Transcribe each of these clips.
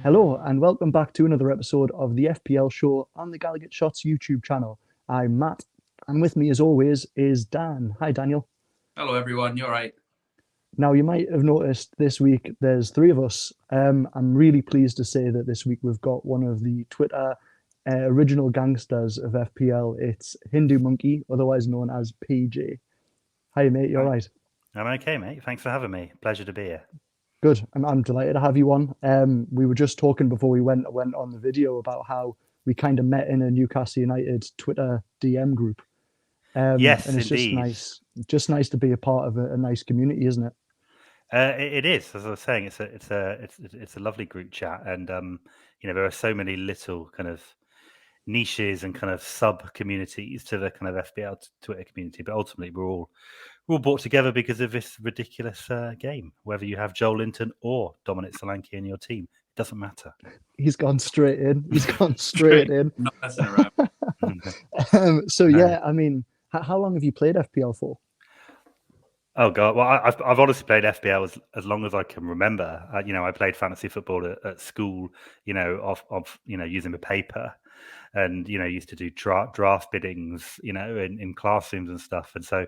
Hello and welcome back to another episode of the FPL show on the Gallowgateshots YouTube channel. I'm Matt, and with me as always is Dan. Hi Daniel. Hello everyone, you're right. Now you might have noticed this week there's three of us. I'm really pleased to say that this week we've got one of the Twitter original gangsters of FPL. It's Hindu Monkey, otherwise known as PJ. Hi mate, you're right. I'm okay, mate. Thanks for having me. Pleasure to be here. Good. I'm delighted to have you on. We were just talking before we went on the video about how we kind of met in a Newcastle United Twitter DM group. Yes, and it's indeed. just nice to be a part of a nice community, isn't it? It is, as I was saying, it's a lovely group chat, and there are so many little kind of niches and kind of sub communities to the kind of FBL Twitter community, but ultimately we're all brought together because of this ridiculous game. Whether you have Joel Linton or Dominic Solanke in your team, it doesn't matter. He's gone straight in. He's gone straight in. Not messing around. So yeah, I mean, how long have you played FPL for? Oh god! Well, I've honestly played FPL as long as I can remember. I played fantasy football at school. Using the paper, and used to do draft biddings. In classrooms and stuff. And so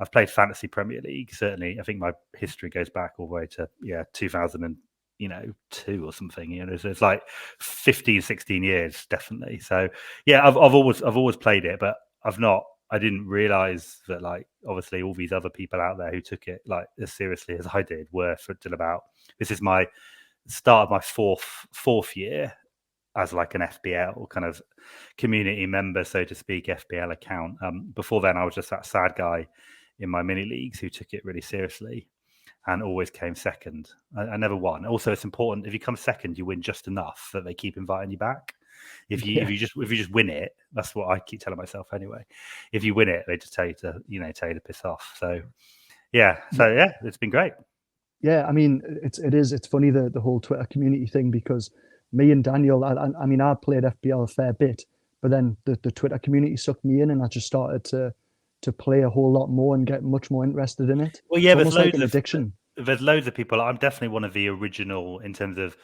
I've played fantasy Premier League. Certainly, I think my history goes back all the way to 2002 or something. So it's like 15, 16 years definitely. So yeah, I've always played it, but I didn't realize that, like, obviously all these other people out there who took it like as seriously as I did were till about, this is my start of my fourth year as like an FPL kind of community member, so to speak, FPL account. Before then, I was just that sad guy in my mini leagues who took it really seriously and always came second. I never won. Also, it's important, if you come second, you win just enough that they keep inviting you back. If you just win it, that's what I keep telling myself anyway. If you win it, they just tell you to piss off. So it's been great. Yeah, I mean, it's funny the whole Twitter community thing, because me and Daniel, I mean, I played FPL a fair bit, but then the Twitter community sucked me in, and I just started to play a whole lot more and get much more interested in it. Well, yeah, it's almost like an addiction. There's loads of people. I'm definitely one of the original in terms of,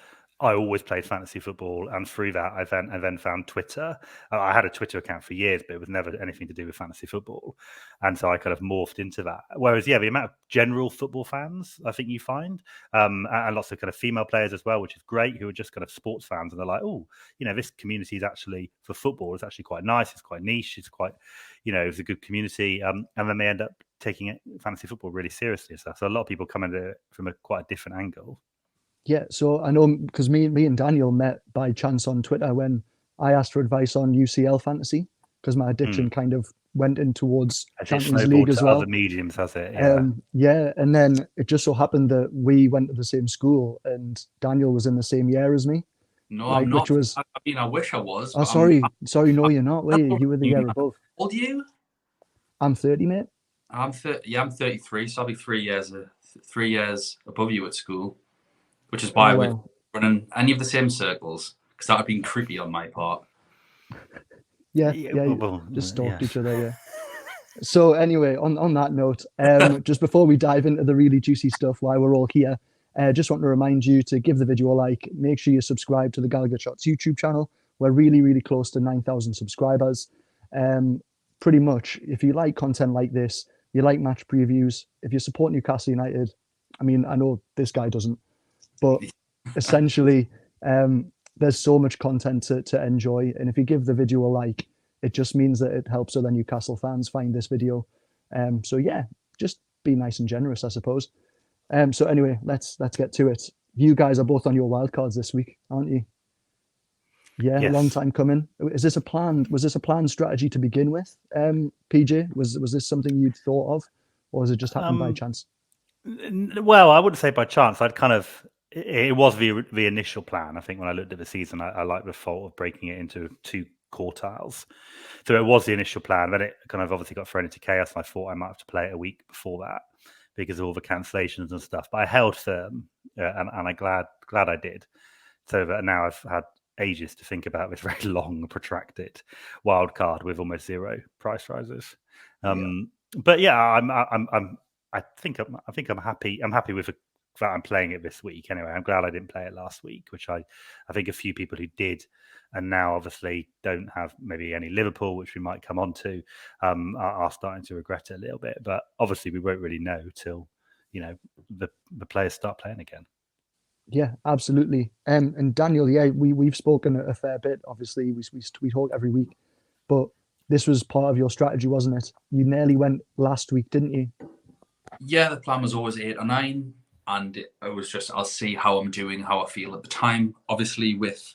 I always played fantasy football, and through that, I then found Twitter. I had a Twitter account for years, but it was never anything to do with fantasy football, and so I kind of morphed into that. Whereas, the amount of general football fans I think you find, and lots of kind of female players as well, which is great, who are just kind of sports fans, and they're like, oh, this community is actually, for football, it's actually quite nice. It's quite niche. It's quite, it's a good community, and then they end up taking fantasy football really seriously. So a lot of people come at it from quite a different angle. Yeah, so I know, because me and Daniel met by chance on Twitter when I asked for advice on UCL fantasy, because my addiction kind of went in towards Champions League as well. Other mediums, has it? Yeah, and then it just so happened that we went to the same school, and Daniel was in the same year as me. No, I'm not. I wish I was. Oh, sorry, no, you're not. Wait, you were the year above. How old are you? I'm 30, mate. I'm 30. Yeah, I'm 33. So I'll be 3 years above you at school, which is why we're running any of the same circles, because that would be creepy on my part. Yeah, just stalked each other. Yeah. So anyway, on that note, just before we dive into the really juicy stuff, while we're all here, just want to remind you to give the video a like. Make sure you subscribe to the Gallowgateshots YouTube channel. We're really, really close to 9,000 subscribers. Pretty much, if you like content like this, you like match previews, if you support Newcastle United, I mean, I know this guy doesn't, but essentially, there's so much content to enjoy. And if you give the video a like, it just means that it helps other Newcastle fans find this video. So yeah, just be nice and generous, I suppose. So anyway, let's get to it. You guys are both on your wildcards this week, aren't you? Yeah, yes. Long time coming. Was this a planned strategy to begin with? PJ, was this something you'd thought of, or has it just happened by chance? Well, I wouldn't say by chance. It was the initial plan. I think when I looked at the season, I liked the thought of breaking it into 2 quartiles. So it was the initial plan. Then it kind of obviously got thrown into chaos, and I thought I might have to play it a week before that because of all the cancellations and stuff. But I held firm, and I'm glad I did. So that now I've had ages to think about this very long, protracted wild card with almost 0 price rises. But yeah, I think I'm happy. I'm happy with that I'm playing it this week anyway. I'm glad I didn't play it last week, which I think a few people who did and now obviously don't have maybe any Liverpool, which we might come on to, are starting to regret it a little bit. But obviously we won't really know till, the players start playing again. Yeah, absolutely. And Daniel, we've spoken a fair bit. Obviously, we talk every week, but this was part of your strategy, wasn't it? You nearly went last week, didn't you? Yeah, the plan was always 8 or 9, and it was just I'll see how I'm doing, how I feel at the time. Obviously, with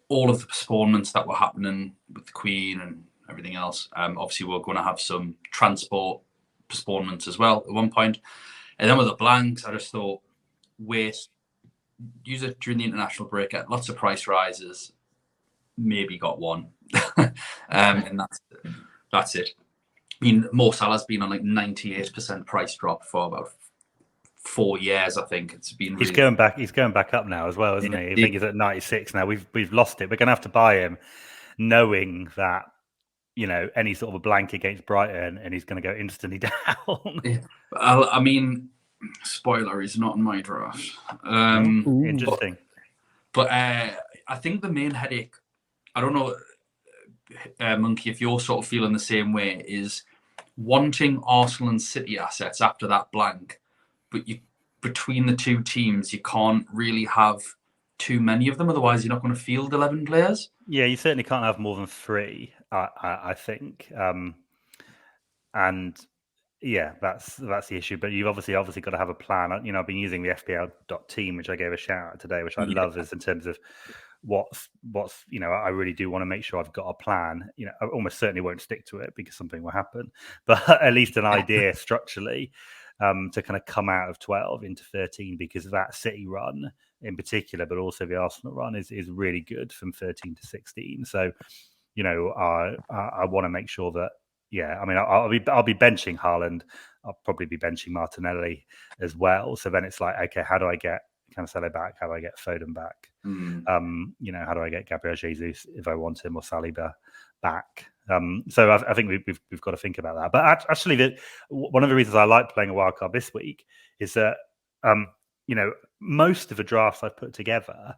all of the postponements that were happening with the Queen and everything else, obviously we're going to have some transport postponements as well at one point. And then with the blanks, I just thought, use it during the international break, get lots of price rises, maybe got one. And that's it. I mean, Mo Salah's been on like 98% price drop for about 4 years, I think. It's been really... He's going back up now as well, isn't he? I think he's at 96 now. We've lost it. We're going to have to buy him knowing that, any sort of a blank against Brighton and he's going to go instantly down. Yeah. I mean, spoiler, he's not in my draft. Interesting. But I think the main headache, I don't know, Monkey, if you're sort of feeling the same way, is wanting Arsenal and City assets after that blank, but between the two teams, you can't really have too many of them, otherwise you're not going to field 11 players. Yeah, you certainly can't have more than 3, I think. And yeah, that's the issue. But you've obviously got to have a plan. I've been using the FPL.team, which I gave a shout out today, which I love, is in terms of what's I really do want to make sure I've got a plan. I almost certainly won't stick to it because something will happen, but at least an idea structurally to kind of come out of 12 into 13, because that City run in particular, but also the Arsenal run is really good from 13 to 16. So, I want to make sure that, I'll be benching Haaland. I'll probably be benching Martinelli as well. So then it's like, okay, how do I get Cancello back? How do I get Foden back? How do I get Gabriel Jesus if I want him, or Saliba back? So I think we've got to think about that. But actually, one of the reasons I like playing a wildcard this week is that most of the drafts I've put together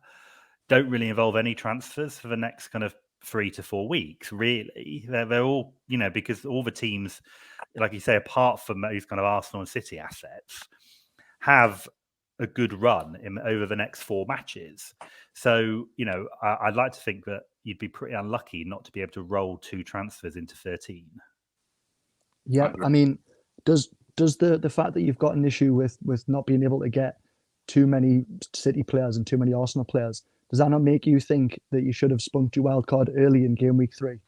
don't really involve any transfers for the next kind of 3 to 4 weeks. Really, they're all because all the teams, like you say, apart from those kind of Arsenal and City assets, have a good run over the next 4 matches. So, I'd like to think that you'd be pretty unlucky not to be able to roll 2 transfers into 13. Yeah, I mean, does the fact that you've got an issue with not being able to get too many City players and too many Arsenal players, does that not make you think that you should have spunked your wild card early in game week 3?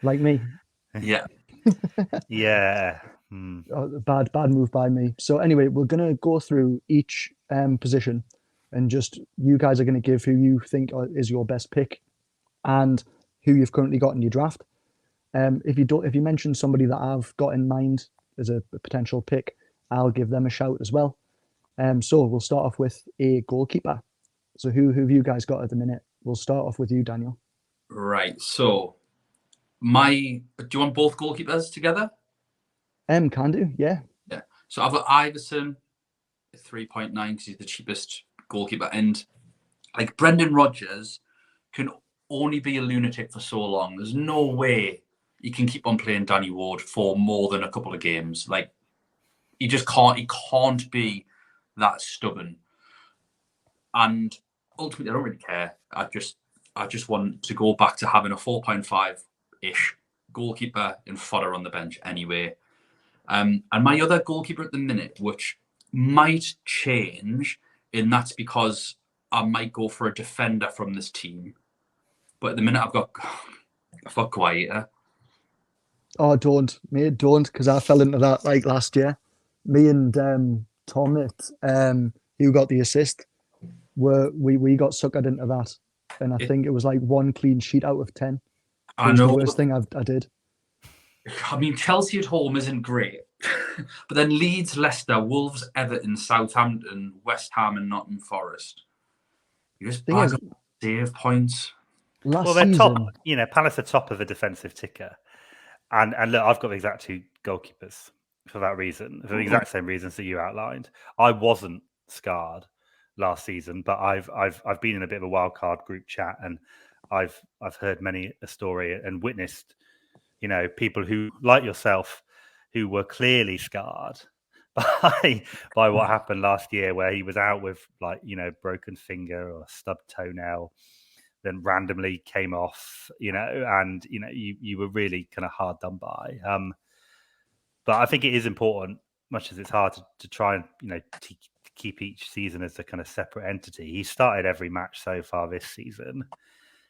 Like me? Yeah. Yeah. Bad move by me. So anyway, we're going to go through each position, and just you guys are going to give who you think is your best pick and who you've currently got in your draft. If you mention somebody that I've got in mind as a potential pick, I'll give them a shout as well. So we'll start off with a goalkeeper. So who have you guys got at the minute? We'll start off with you, Daniel. Right. So do you want both goalkeepers together? Can do, yeah. Yeah. So I've got Iverson at 3.9 because he's the cheapest goalkeeper. And like, Brendan Rodgers can only be a lunatic for so long. There's no way he can keep on playing Danny Ward for more than a couple of games. Like, he just can't. He can't be that stubborn. And ultimately, I don't really care. I just want to go back to having a 4.5-ish goalkeeper and fodder on the bench anyway. And my other goalkeeper at the minute, which might change, and that's because I might go for a defender from this team. But at the minute, I've got Guaita. Oh, don't, because I fell into that like last year. Me and Tom, who got the assist, we got suckered into that, and I think it was like 1 clean sheet out of 10. I know. The worst thing I did. I mean, Chelsea at home isn't great, but then Leeds, Leicester, Wolves, Everton, Southampton, West Ham, and Nottingham Forest. You just bag up save points. Well, they're top. Palace are top of the defensive ticker, and look, I've got the exact 2 goalkeepers. for that reason, for the exact same reasons that you outlined. I wasn't scarred last season, but I've been in a bit of a wildcard group chat, and I've heard many a story and witnessed, people who, like yourself, who were clearly scarred by what happened last year, where he was out with broken finger or stubbed toenail, then randomly came off, and you were really kind of hard done by. But I think it is important, much as it's hard to try and to keep each season as a kind of separate entity. He started every match so far this season.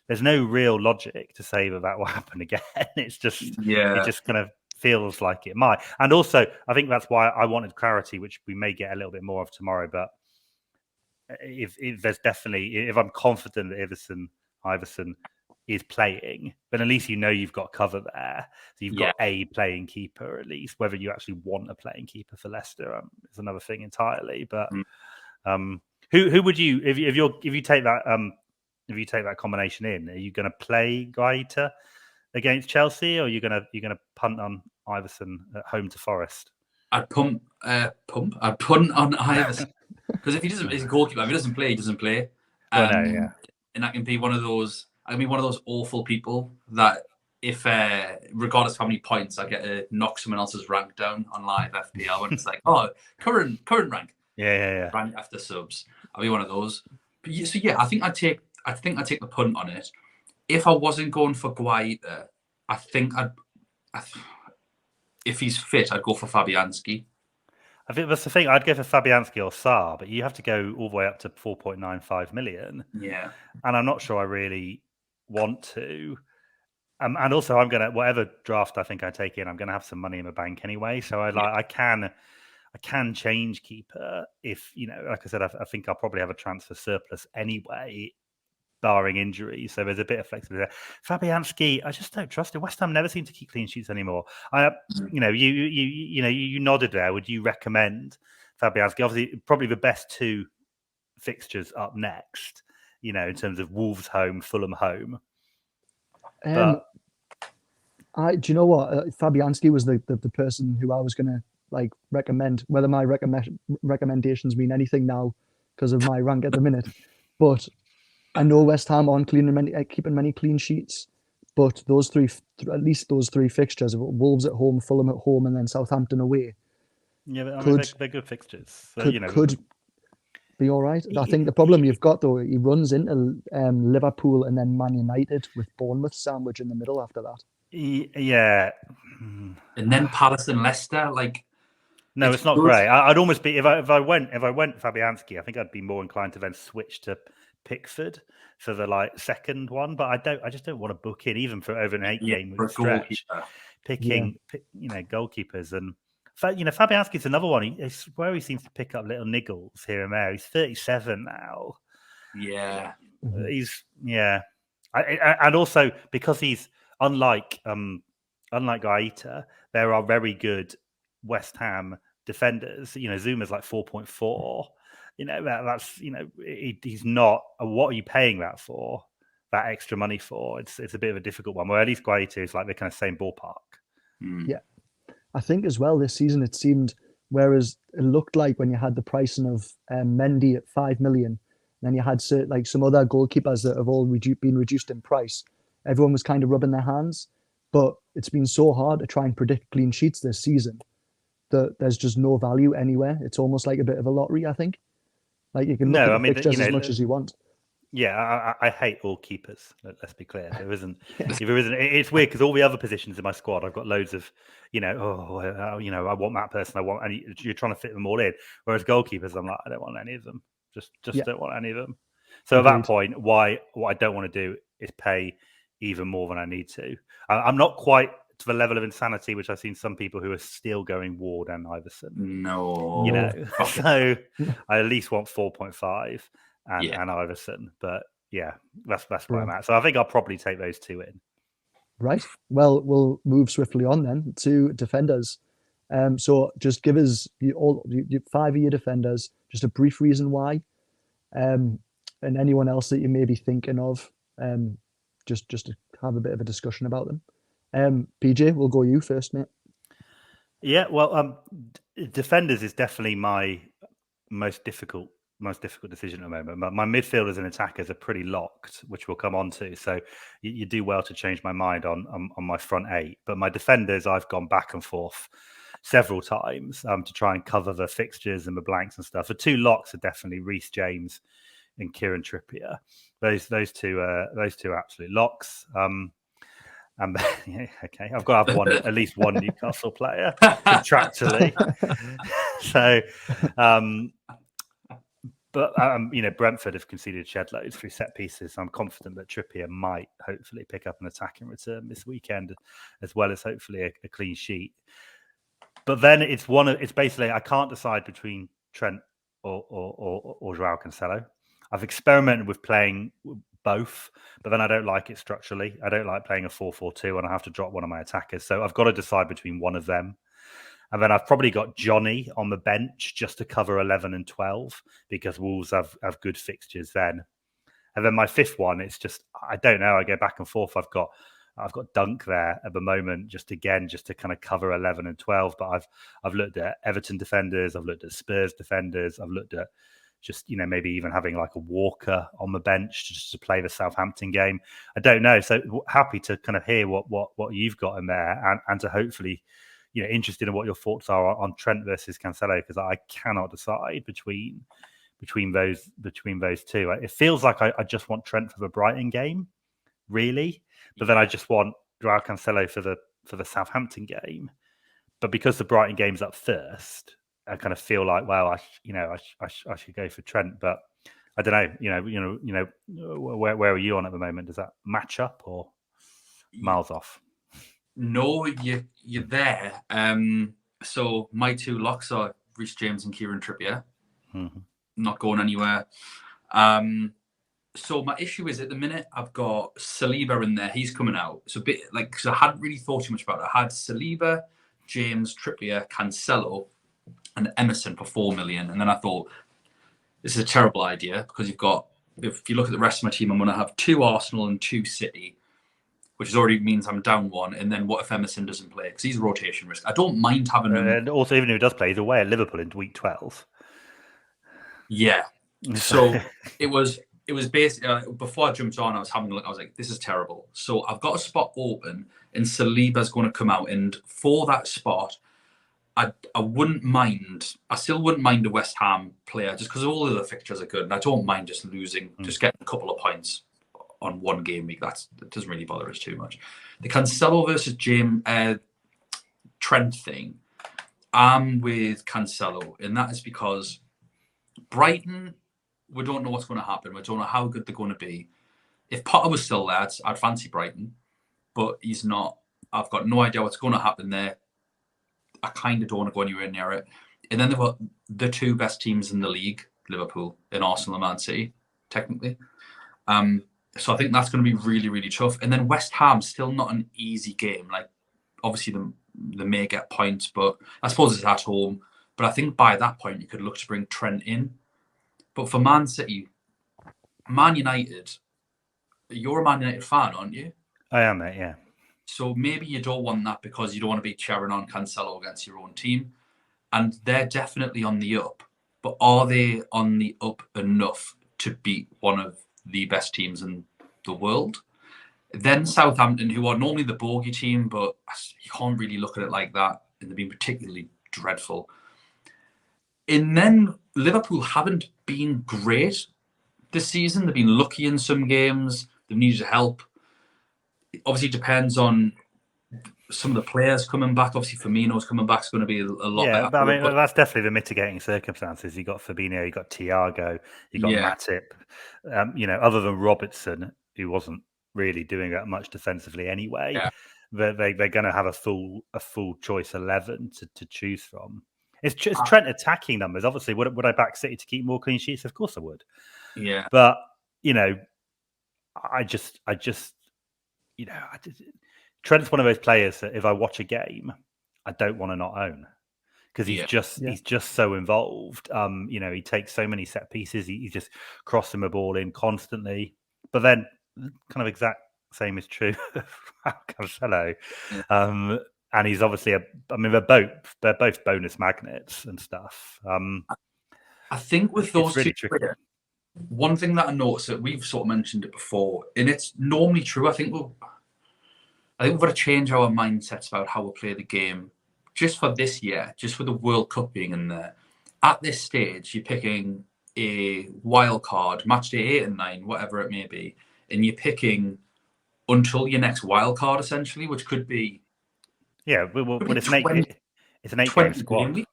There's no real logic to say that will happen again. It's just it just kind of feels like it might. And also, I think that's why I wanted clarity, which we may get a little bit more of tomorrow. But if I'm confident that Iverson is playing, then at least you've got cover there. So you've got a playing keeper at least. Whether you actually want a playing keeper for Leicester is another thing entirely. But who would you if you take that combination in? Are you going to play Guaita against Chelsea, or are you going to punt on Iverson at home to Forest? I'd punt on Iverson because if he doesn't, he's a goalkeeper. If he doesn't play, he doesn't play. And I can be one of those. I can be one of those awful people that if, regardless of how many points, I get to knock someone else's rank down on live FPL when it's like, oh, current rank, rank after subs. I'll be one of those. But I think I take the punt on it. If I wasn't going for Guaita, I think if he's fit, I'd go for Fabianski. I think that's the thing. I'd go for Fabianski or Sarr, but you have to go all the way up to 4.95 million. Yeah, and I'm not sure I really want to. And also, I'm gonna whatever draft I think I take in, I'm gonna have some money in my bank anyway. So I can change keeper if like I said, I think I'll probably have a transfer surplus anyway, barring injury. So there's a bit of flexibility there. Fabianski, I just don't trust him. West Ham never seem to keep clean sheets anymore. You nodded there. Would you recommend Fabianski? Obviously, probably the best two fixtures up next. In terms of Wolves home, Fulham home. Do you know what? Fabianski was the person who I was going to recommend. Whether my recommendations mean anything now because of my rank at the minute, but I know West Ham aren't keeping many clean sheets. But at least those three fixtures, Wolves at home, Fulham at home, and then Southampton away. Yeah, but they're good fixtures. So, could be all right. I think the problem you've got, though, he runs into Liverpool and then Man United with Bournemouth sandwich in the middle after that. Yeah. And then Palace and Leicester, No, it's not great. I'd almost be if I went Fabianski, I think I'd be more inclined to then switch to Pickford for the second one. But I just don't want to book in even for over an 8-game stretch. Picking goalkeepers and. Fabianski's another one. It's where he seems to pick up little niggles here and there. He's 37 now. Yeah, and also because he's unlike Guaita, there are very good West Ham defenders. Zuma's 4.4. He's not. What are you paying that for? That extra money for? It's a bit of a difficult one. Where at least Guaita is the kind of same ballpark. Yeah. I think as well this season it seemed, whereas it looked like when you had the pricing of Mendy at 5 million, then you had some other goalkeepers that have all been reduced in price. Everyone was kind of rubbing their hands, but it's been so hard to try and predict clean sheets this season that there's just no value anywhere. It's almost like a bit of a lottery, I think. You can look at the fixtures as much as you want. Yeah, I hate all keepers. Let's be clear. There isn't. It's weird because all the other positions in my squad, I've got loads of, I want that person. And you're trying to fit them all in. Whereas goalkeepers, I'm like, I don't want any of them. Just don't want any of them. So Agreed. At that point, what I don't want to do is pay even more than I need to. I'm not quite to the level of insanity which I've seen some people who are still going Ward and Iverson. No, so I at least want 4.5. And Iverson, but that's where I'm at. So I think I'll probably take those two in. Right. Well, we'll move swiftly on then to defenders. So just give us your 5 of your defenders, just a brief reason why, and anyone else that you may be thinking of, just to have a bit of a discussion about them. PJ, we'll go you first, mate. Yeah, well, defenders is definitely my most difficult decision at the moment. My midfielders and attackers are pretty locked, which we'll come on to. So you do well to change my mind on my front eight. But my defenders, I've gone back and forth several times to try and cover the fixtures and the blanks and stuff. The two locks are definitely Reece James and Kieran Trippier. Those two are absolute locks. Yeah, okay, I've got to have at least one Newcastle player contractually. So, but Brentford have conceded shed loads through set pieces. So I'm confident that Trippier might hopefully pick up an attacking return this weekend, as well as hopefully a clean sheet. But then it's basically I can't decide between Trent or Joao Cancello. I've experimented with playing both, but then I don't like it structurally. I don't like playing a 4-4-2 and I have to drop one of my attackers. So I've got to decide between one of them. And then I've probably got Johnny on the bench just to cover 11 and 12 because Wolves have good fixtures then. And then my fifth one, it's just, I don't know. I go back and forth. I've got Dunk there at the moment, just to kind of cover 11 and 12. But I've looked at Everton defenders. I've looked at Spurs defenders. I've looked at just, maybe even having like a Walker on the bench just to play the Southampton game. I don't know. So happy to kind of hear what you've got in there and to hopefully, interested in what your thoughts are on Trent versus Cancello, because I cannot decide between those two. It feels like I just want Trent for the Brighton game, really, but then I just want Joao Cancello for the Southampton game. But because the Brighton game's up first, I kind of feel like, well, I should go for Trent, but I don't know. Where are you on at the moment? Does that match up or miles off? No, you're there. So my two locks are Reece James and Kieran Trippier. Mm-hmm. Not going anywhere. So my issue is at the minute I've got Saliba in there. He's coming out. So because I hadn't really thought too much about it. I had Saliba, James, Trippier, Cancello, and Emerson for 4 million. And then I thought, this is a terrible idea because if you look at the rest of my team, I'm going to have 2 Arsenal and 2 City, which already means I'm down 1. And then what if Emerson doesn't play? Because he's rotation risk. I don't mind having him. And also, even if he does play, he's away at Liverpool in week 12. Yeah. So it was basically, before I jumped on, I was having a look. I was like, this is terrible. So I've got a spot open and Saliba's going to come out. And for that spot, I wouldn't mind. I still wouldn't mind a West Ham player just because all of the fixtures are good, and I don't mind just losing, just getting a couple of points on one game week. That doesn't really bother us too much. The Cancello versus Trent thing, I'm with Cancello, and that is because Brighton, we don't know what's going to happen. We don't know how good they're going to be. If Potter was still there, I'd fancy Brighton, but he's not. I've got no idea what's going to happen there. I kind of don't want to go anywhere near it. And then they've got the 2 best teams in the league, Liverpool and Arsenal and Man City, technically. So I think that's going to be really, really tough. And then West Ham, still not an easy game. Like, obviously, they may get points, but I suppose it's at home. But I think by that point, you could look to bring Trent in. But for Man City, Man United, you're a Man United fan, aren't you? I am, mate, yeah. So maybe you don't want that because you don't want to be cheering on Cancello against your own team. And they're definitely on the up. But are they on the up enough to beat one of the best teams in the world? Then Southampton, who are normally the bogey team, but you can't really look at it like that. And they've been particularly dreadful. And then Liverpool haven't been great this season. They've been lucky in some games. They've needed help. It obviously depends on some of the players coming back. Obviously, Firmino's coming back is going to be a lot better. But I mean, that's definitely the mitigating circumstances. You got Fabinho, you got Thiago, you got Matip. Other than Robertson, who wasn't really doing that much defensively anyway, they're going to have a full choice 11 to choose from. It's Trent attacking numbers. Obviously, would I back City to keep more clean sheets? Of course I would. Yeah, but Trent's one of those players that if I watch a game, I don't want to not own because he's just so involved. He takes so many set pieces. He's just crossing the ball in constantly. But then, kind of exact same is true of Cancello. and he's obviously they're both bonus magnets and stuff. I think with those really two tricky. One thing that I noticed, that we've sort of mentioned it before, and it's normally true. I think we've got to change our mindsets about how we play the game. Just for this year, just for the World Cup being in there, at this stage, you're picking a wild card, match day 8 and 9, whatever it may be, and you're picking until your next wild card, essentially, which could be it's an 8-game squad.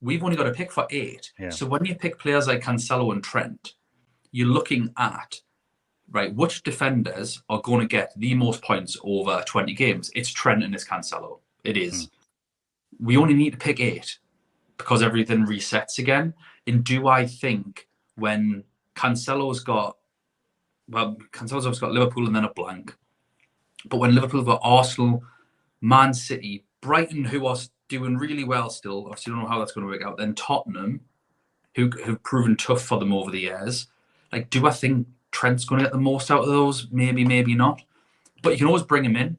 We've only got to pick for 8. Yeah. So when you pick players like Cancello and Trent, you're looking at, right, which defenders are going to get the most points over 20 games? It's Trent and it's Cancello. It is. We only need to pick 8 because everything resets again. And do I think when Cancelo's got Liverpool and then a blank, but when Liverpool have got Arsenal, Man City, Brighton, who are doing really well still, obviously don't know how that's going to work out, then Tottenham, who have proven tough for them over the years, like, do I think Trent's going to get the most out of those? Maybe, maybe not. But you can always bring him in.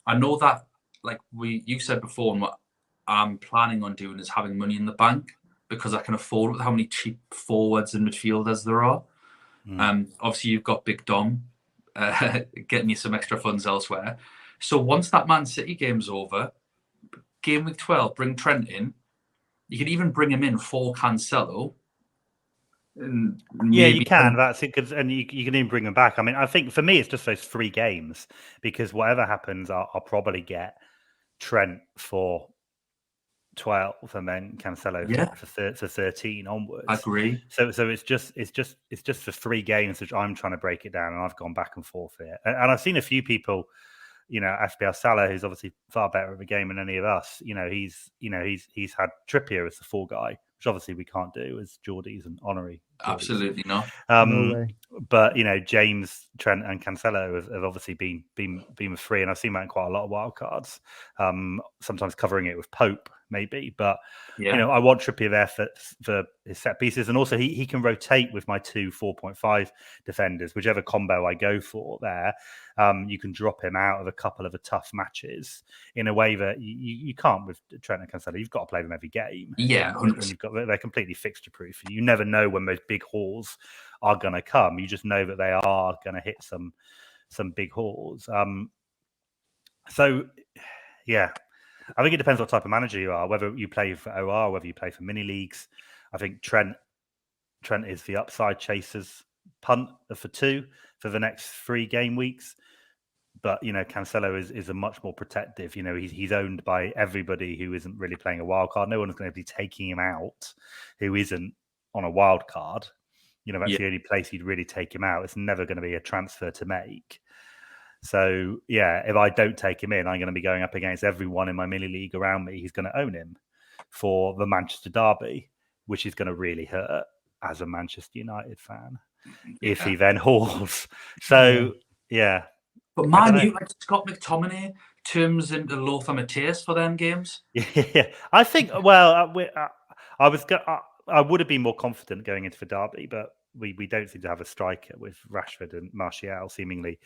I know that, like you said before, and what I'm planning on doing is having money in the bank because I can afford with how many cheap forwards and midfielders there are. Obviously, you've got Big Dom getting you some extra funds elsewhere. So once that Man City game's over, game week 12, bring Trent in. You could even bring him in for Cancello. Yeah, you can. That's it. And you can even bring them back. I mean, I think for me, it's just those 3 games because whatever happens, I'll probably get Trent for 12 and then Cancello for 13 onwards. I agree. So it's just for 3 games which I'm trying to break it down, and I've gone back and forth here. And I've seen a few people, FPL Salah, who's obviously far better at the game than any of us. He's had Trippier as the 4 guy, which obviously we can't do as Geordies and honorary. Absolutely not. No way. But James, Trent, and Cancello have obviously been free, and I've seen that in quite a lot of wildcards. Sometimes covering it with Pope, maybe, but I want Trippier there for his set pieces, and also he can rotate with my 2 4.5 defenders, whichever combo I go for there. You can drop him out of a couple of the tough matches in a way that you can't with Trent and Cancello. You've got to play them every game. Yeah, when they're completely fixture proof. You never know when those big hauls are going to come. You just know that they are going to hit some big hauls. So yeah, I think it depends what type of manager you are, whether you play for OR, whether you play for mini leagues. I think Trent is the upside chasers punt for 2 for the next 3 game weeks. But, Cancello is a much more protective. He's owned by everybody who isn't really playing a wild card. No one's going to be taking him out who isn't on a wild card. That's the only place you'd really take him out. It's never going to be a transfer to make. So, yeah, if I don't take him in, I'm going to be going up against everyone in my mini league around me who's going to own him for the Manchester derby, which is going to really hurt as a Manchester United fan if he then hauls. So, yeah. But man, you like Scott McTominay turns into Lothar Matthäus for them games. Yeah, I think. Well, I would have been more confident going into the derby, but we don't seem to have a striker with Rashford and Martial seemingly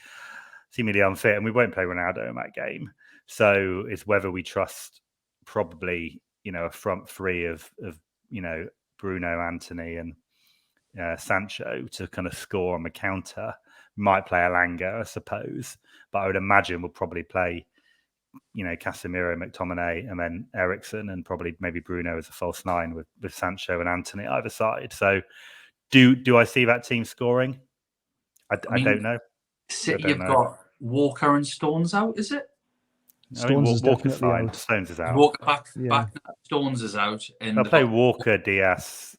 unfit, and we won't play Ronaldo in that game. So it's whether we trust probably a front 3 of Bruno, Anthony, and Sancho to kind of score on the counter. Might play Alanga, I suppose, but I would imagine we'll probably play, Casemiro, McTominay, and then Eriksen, and probably maybe Bruno as a false 9 with Sancho and Anthony either side. So, do I see that team scoring? I don't know. City have got Walker and Stones out, is it? Stones is Walker's definitely fine. out. Stones is out. Walker back. Stones is out. And they'll play Walker, Diaz,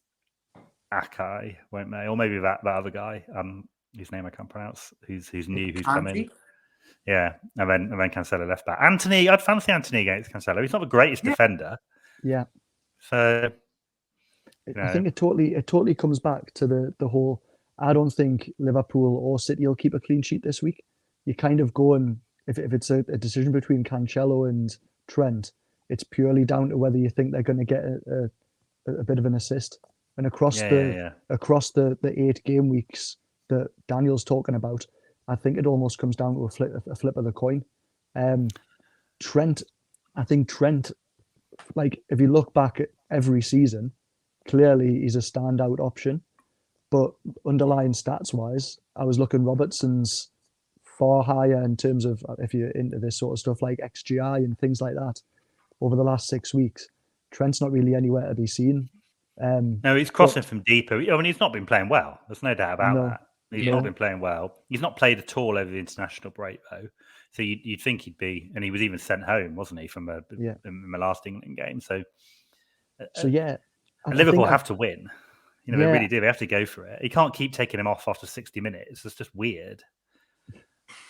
Akai, won't they? Or maybe that other guy. Whose name I can't pronounce, who's new, who's come in. Yeah, and then Cancello left back. Anthony, I'd fancy Anthony against Cancello. He's not the greatest defender. Yeah. So I think it totally comes back to the whole, I don't think Liverpool or City will keep a clean sheet this week. You're kind of going, if it's a decision between Cancello and Trent, it's purely down to whether you think they're going to get a bit of an assist. And across the 8 game weeks that Daniel's talking about, I think it almost comes down to a flip of the coin. Trent I think Trent, like if you look back at every season, clearly he's a standout option. But underlying stats wise, I was looking Robertson's far higher in terms of, if you're into this sort of stuff like XGI and things like that, over the last 6 weeks. Trent's not really anywhere to be seen. No, he's crossing from deeper. I mean, he's not been playing well. There's no doubt about that. He's not been playing well. He's not played at all over the international break, though. So you'd think he'd be, and he was even sent home, wasn't he, from the last England game? So yeah, and Liverpool have to win. They really do. They have to go for it. He can't keep taking him off after 60 minutes. It's just weird.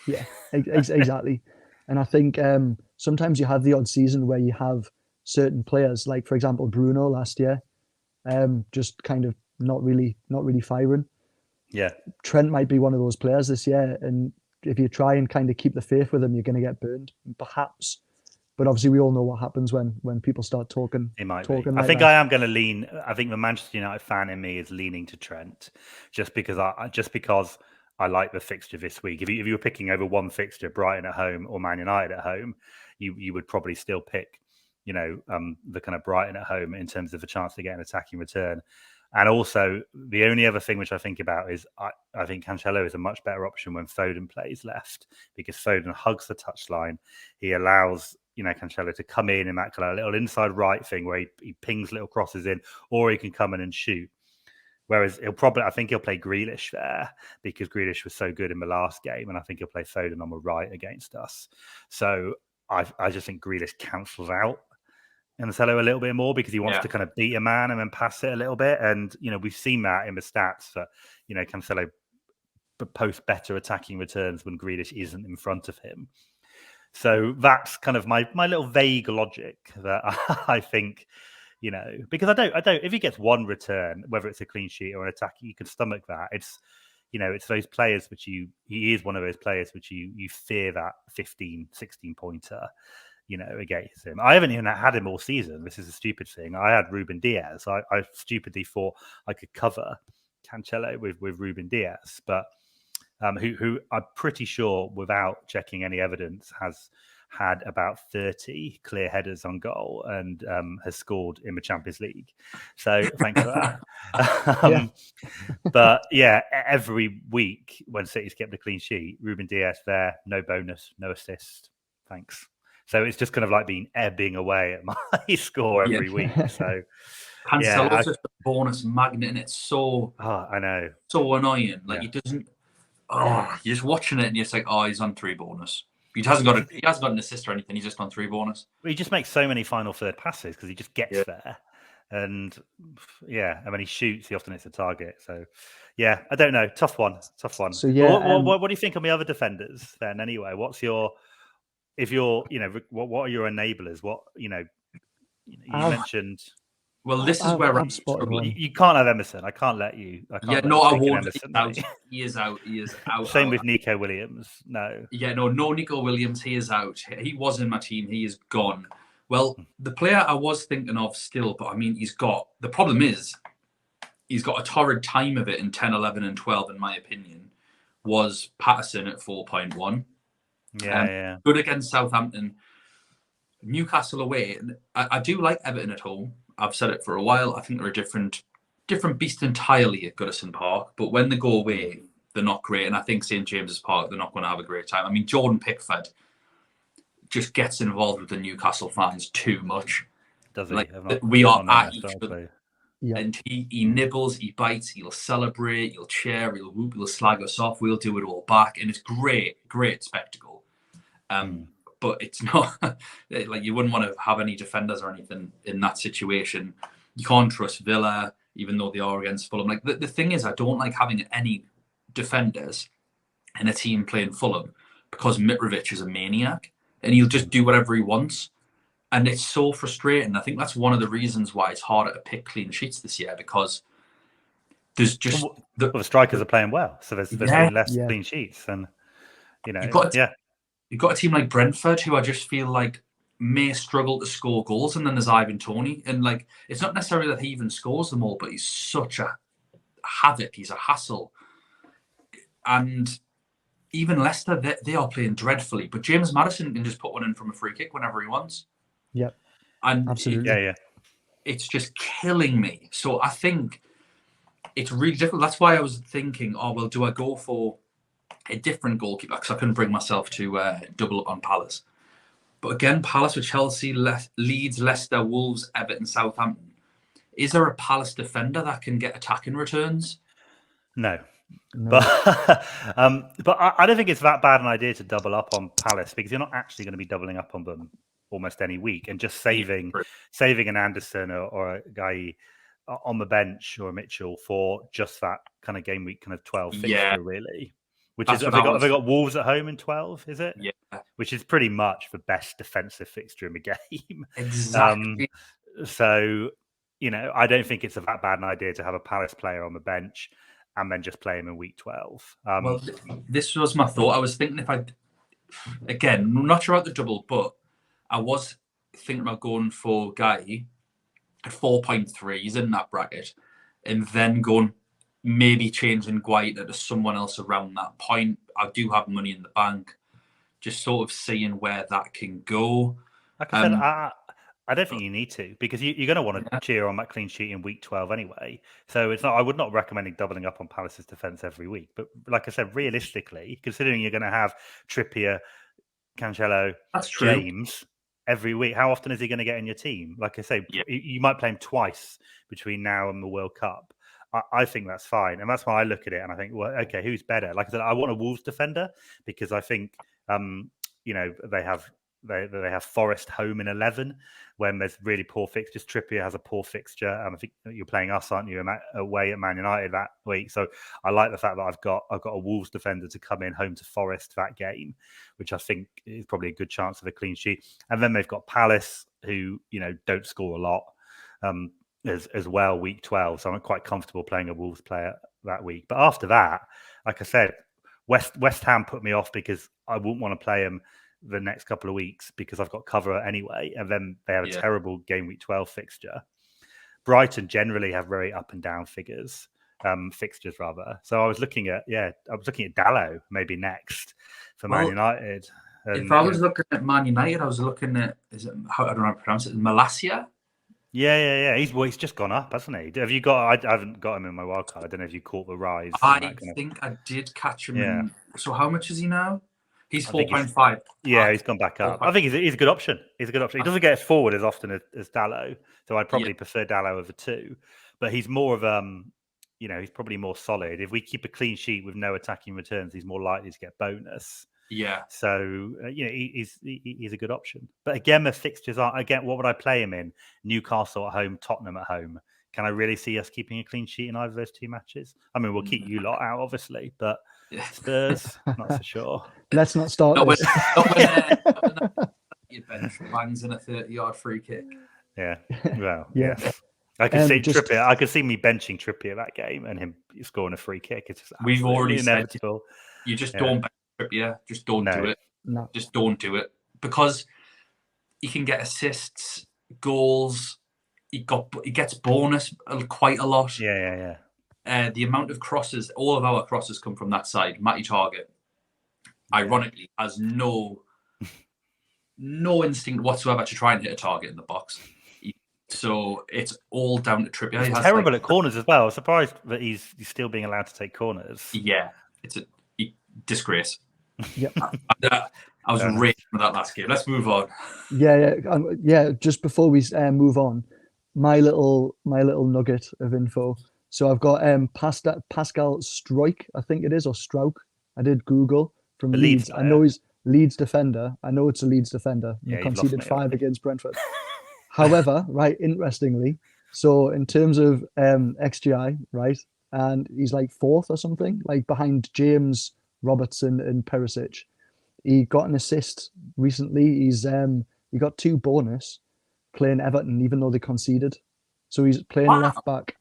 Yeah, exactly. And I think sometimes you have the odd season where you have certain players, like for example Bruno last year, just kind of not really firing. Yeah, Trent might be one of those players this year, and if you try and kind of keep the faith with him, you're going to get burned, perhaps. But obviously, we all know what happens when people start talking. It might talking be. like I think that. I am going to lean. I think the Manchester United fan in me is leaning to Trent, just because I like the fixture this week. If you were picking over one fixture, Brighton at home or Man United at home, you would probably still pick, the kind of Brighton at home in terms of a chance to get an attacking return. And also, the only other thing which I think about is I think Cancello is a much better option when Foden plays left, because Foden hugs the touchline. He allows Cancello to come in that kind of little inside right thing where he pings little crosses in, or he can come in and shoot. Whereas I think he'll play Grealish there, because Grealish was so good in the last game, and I think he'll play Foden on the right against us. So I just think Grealish cancels out Cancello a little bit more, because he wants to kind of beat a man and then pass it a little bit. And, we've seen that in the stats that, Cancello posts better attacking returns when Grealish isn't in front of him. So that's kind of my little vague logic that I think, because I don't, if he gets one return, whether it's a clean sheet or an attack, you can stomach that. It's, it's those players which he is one of those players which you fear that 15, 16 pointer, against him. I haven't even had him all season. This is a stupid thing. I had Ruben Diaz. I stupidly thought I could cover Cancello with Ruben Diaz, but who I'm pretty sure, without checking any evidence, has had about 30 clear headers on goal and has scored in the Champions League. So thanks for that. But yeah, every week when City's kept a clean sheet, Ruben Diaz there, no bonus, no assist. Thanks. So it's just kind of like ebbing away at my score every week. So Cancelo's just a bonus magnet, and it's so I know, so annoying. Like he doesn't. Oh, you're just watching it and you're just like, he's on 3 bonus. He hasn't got an assist or anything. He's just on 3 bonus. But he just makes so many final third passes because he just gets there, and and when he shoots, he often hits a target. So I don't know, tough one. So what do you think on the other defenders then? Anyway, what are your enablers? What you mentioned. Well, this is where I'm struggling. You can't have Emerson. I can't let you. I won't. He is out. Same with Nico Williams. No. Yeah, no Nico Williams. He is out. He was in my team. He is gone. Well, the player I was thinking of still, but I mean, the problem is, he's got a torrid time of it in 10, 11, and 12, in my opinion, was Patterson at 4.1. Yeah. Good against Southampton. Newcastle away. I do like Everton at home. I've said it for a while. I think they're a different beast entirely at Goodison Park. But when they go away, they're not great. And I think St. James's Park, they're not going to have a great time. I mean, Jordan Pickford just gets involved with the Newcastle fans too much. Does he? We are at each other. Yeah. And he nibbles, he bites, he'll celebrate, he'll cheer, he'll whoop, he'll slag us off. We'll do it all back. And it's great spectacle. But it's not like you wouldn't want to have any defenders or anything in that situation. You can't trust Villa, even though they are against Fulham. Like the thing is, I don't like having any defenders in a team playing Fulham, because Mitrovic is a maniac and he'll just do whatever he wants. And it's so frustrating. I think that's one of the reasons why it's harder to pick clean sheets this year, because there's just the strikers are playing well, so there's been less clean sheets, and you've got a team like Brentford, who I just feel like may struggle to score goals, and then there's Ivan Toney, and like it's not necessarily that he even scores them all, but he's such a havoc. He's a hassle. And even Leicester, they are playing dreadfully, but James Maddison can just put one in from a free kick whenever he wants. Yep. And absolutely. It's just killing me. So I think it's really difficult. That's why I was thinking, oh, well, do I go for a different goalkeeper? Because I couldn't bring myself to double up on Palace. But again, Palace with Chelsea, Leeds, Leicester, Wolves, Everton, Southampton. Is there a Palace defender that can get attacking returns? No. But I don't think it's that bad an idea to double up on Palace, because you're not actually going to be doubling up on them almost any week, and just saving an Anderson or a guy on the bench or a Mitchell for just that kind of game week kind of 12 fixture, really. Which is, have they got Wolves at home in 12, is it? Yeah. Which is pretty much the best defensive fixture in the game. Exactly. So, I don't think it's that bad an idea to have a Palace player on the bench and then just play him in week 12. Well, this was my thought. I was thinking again, I'm not sure about the double, but I was thinking about going for Guy at 4.3. He's in that bracket. And then going, maybe changing Guaita to someone else around that point. I do have money in the bank. Just sort of seeing where that can go. Like I said, I don't think you need to, because you're going to want to cheer on that clean sheet in week 12 anyway. So it's not. I would not recommend doubling up on Palace's defence every week. But like I said, realistically, considering you're going to have Trippier, Cancello, James every week, how often is he going to get in your team? Like I say, you might play him twice between now and the World Cup. I think that's fine. And that's why I look at it and I think, well, okay, who's better? Like I said, I want a Wolves defender, because I think, they have Forest home in 11 when there's really poor fixtures. Trippier has a poor fixture. I think you're playing us, aren't you, away at Man United that week. So I like the fact that I've got a Wolves defender to come in home to Forest that game, which I think is probably a good chance of a clean sheet. And then they've got Palace, who, don't score a lot. As well, week 12. So I'm quite comfortable playing a Wolves player that week. But after that, like I said, West Ham put me off because I wouldn't want to play them the next couple of weeks because I've got cover anyway. And then they have a terrible game week 12 fixture. Brighton generally have very up and down fixtures rather. So I was looking at Dallo maybe next for Man United. And, if I was looking at Man United, I was looking at, I don't know how to pronounce it, Malacia? Yeah. He's just gone up, hasn't he? Have you got? I haven't got him in my wildcard. I don't know if you caught the rise. I think I did catch him. Yeah. So how much is he now? He's 4.5. Yeah, he's gone back up. I think he's a good option. He doesn't get us forward as often as Dallo, so I'd probably prefer Dallo over 2. But he's more of he's probably more solid. If we keep a clean sheet with no attacking returns, he's more likely to get bonus. Yeah. So he's a good option. But again, the fixtures are what would I play him in? Newcastle at home, Tottenham at home. Can I really see us keeping a clean sheet in either of those 2 matches? I mean, we'll keep you lot out, obviously, but Spurs, not so sure. Let's not start this. Not when your bench bangs in a 30-yard free kick. Yeah. Well, yes. I could see Trippier. I could see me benching Trippier that game and him scoring a free kick. It's just we've already inevitable. Said you just don't bench Trippier. Just don't do it. No. Just don't do it, because he can get assists, goals. He gets bonus quite a lot. Yeah. The amount of crosses, all of our crosses come from that side. Matty Target, ironically, has no instinct whatsoever to try and hit a target in the box. So it's all down to Trippier. He's terrible at corners as well. I'm surprised that he's still being allowed to take corners. Yeah, it's a disgrace. Yep. I was raging with that last game. Let's move on. Yeah. Just before we move on, my little nugget of info. So I've got Pascal Struijk, I think it is, or Struijk. I did Google from Leeds. I know he's Leeds defender. I know it's a Leeds defender. He conceded 5 against Brentford. However, right, interestingly, so in terms of XGI, right, and he's like 4th or something, like behind James, Robertson and Perisic. He got an assist recently. He got 2 bonus playing Everton, even though they conceded. So he's playing left back,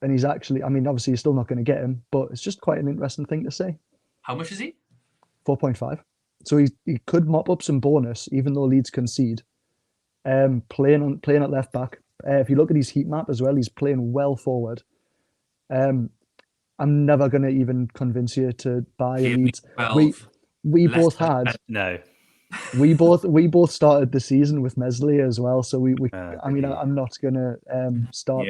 and he's actually, I mean, obviously you're still not going to get him, but it's just quite an interesting thing to say. How much is he? 4.5. So he could mop up some bonus, even though Leeds concede. Playing at left back. If you look at his heat map as well, he's playing well forward. I'm never going to even convince you to buy Leeds. We both had no. We both started the season with Meslier as well, so I mean, I'm not gonna start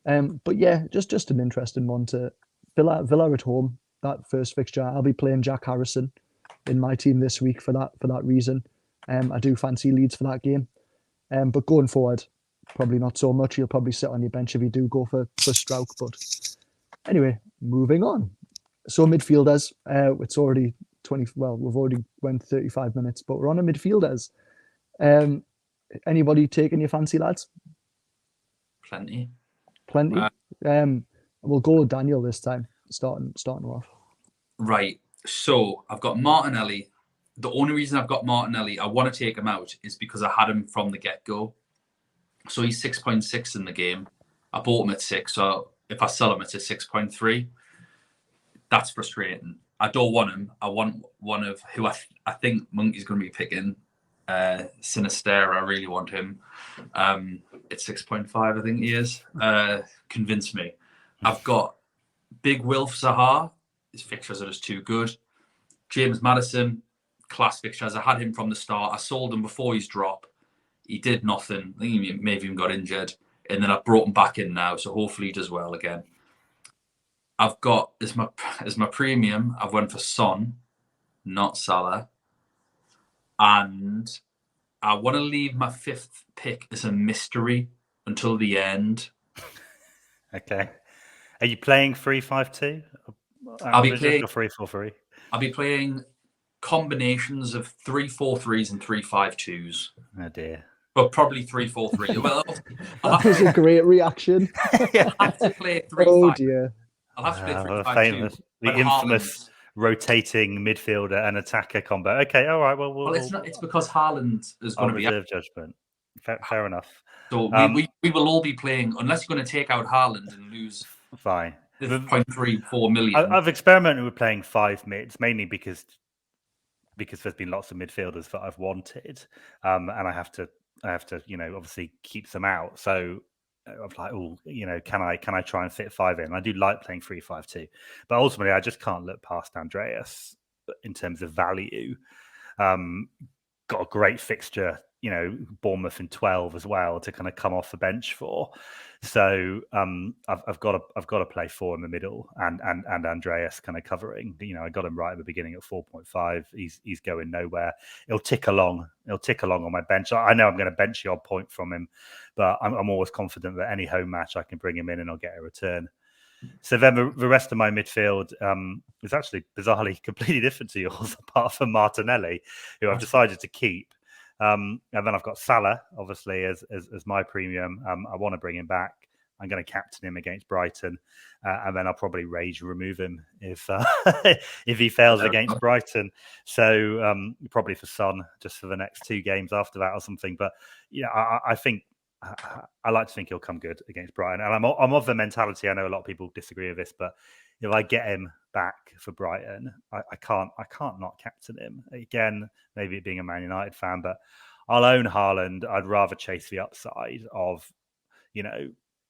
that. But yeah, just an interesting one to Villa at home. That first fixture, I'll be playing Jack Harrison in my team this week for that reason. I do fancy Leeds for that game. But going forward, probably not so much. You'll probably sit on your bench if you do go for Strauch. But anyway, moving on. So midfielders, it's already 20. Well, we've already went 35 minutes, but we're on a midfielders. Anybody taking your fancy, lads? Plenty. We'll go with Daniel this time, starting off. Right. So I've got Martinelli. The only reason I've got Martinelli, I want to take him out, is because I had him from the get-go. So he's 6.6 in the game. I bought him at 6, so if I sell him, it's a 6.3. That's frustrating. I don't want him. I want one of who I think Monkey's going to be picking. Sinister. I really want him. It's 6.5, I think he is. Convince me. I've got Big Wilf Zaha. His fixtures are just too good. James Maddison, class fixtures. I had him from the start. I sold him before his drop. He did nothing. I think he maybe even got injured. And then I've brought him back in now, so hopefully he does well again. I've got, as my premium, I've went for Son, not Salah. And I want to leave my 5th pick as a mystery until the end. Okay. Are you playing 3-5-2? I'll be playing 3-4-3. I'll be playing combinations of 3-4-3s and 3-5-2s. Oh dear. But probably 3-4-3. Well, that was a great reaction. I'll have to play 3-5. Oh dear. I'll have to play 3-5-2. The infamous rotating midfielder and attacker combo. Okay, all right. Well, it's not. It's because Haaland is going to be reserve judgment. Fair enough. So we will all be playing, unless you're going to take out Haaland and lose. Fine. 0.34 million. I've experimented with playing 5 mids, mainly because there's been lots of midfielders that I've wanted, and I have to, obviously keep some out. So I'm like, can I try and fit 5 in? I do like playing 3-5-2, but ultimately I just can't look past Andreas in terms of value. Got a great fixture, Bournemouth in 12 as well to kind of come off the bench for. So I've got to play 4 in the middle and Andreas kind of covering. I got him right at the beginning at 4.5. He's going nowhere. It'll tick along on my bench. I know I'm going to bench the odd point from him, but I'm always confident that any home match I can bring him in and I'll get a return. So then the rest of my midfield is actually bizarrely completely different to yours, apart from Martinelli, who I've decided to keep. And then I've got Salah, obviously, as my premium. I want to bring him back. I'm going to captain him against Brighton, and then I'll probably rage remove him if he fails against Brighton. So probably for Son, just for the next 2 games after that or something. But I think I like to think he'll come good against Brighton, and I'm of the mentality. I know a lot of people disagree with this, but if I get him back for Brighton, I can't not captain him again. Maybe it being a Man United fan, but I'll own Haaland. I'd rather chase the upside of,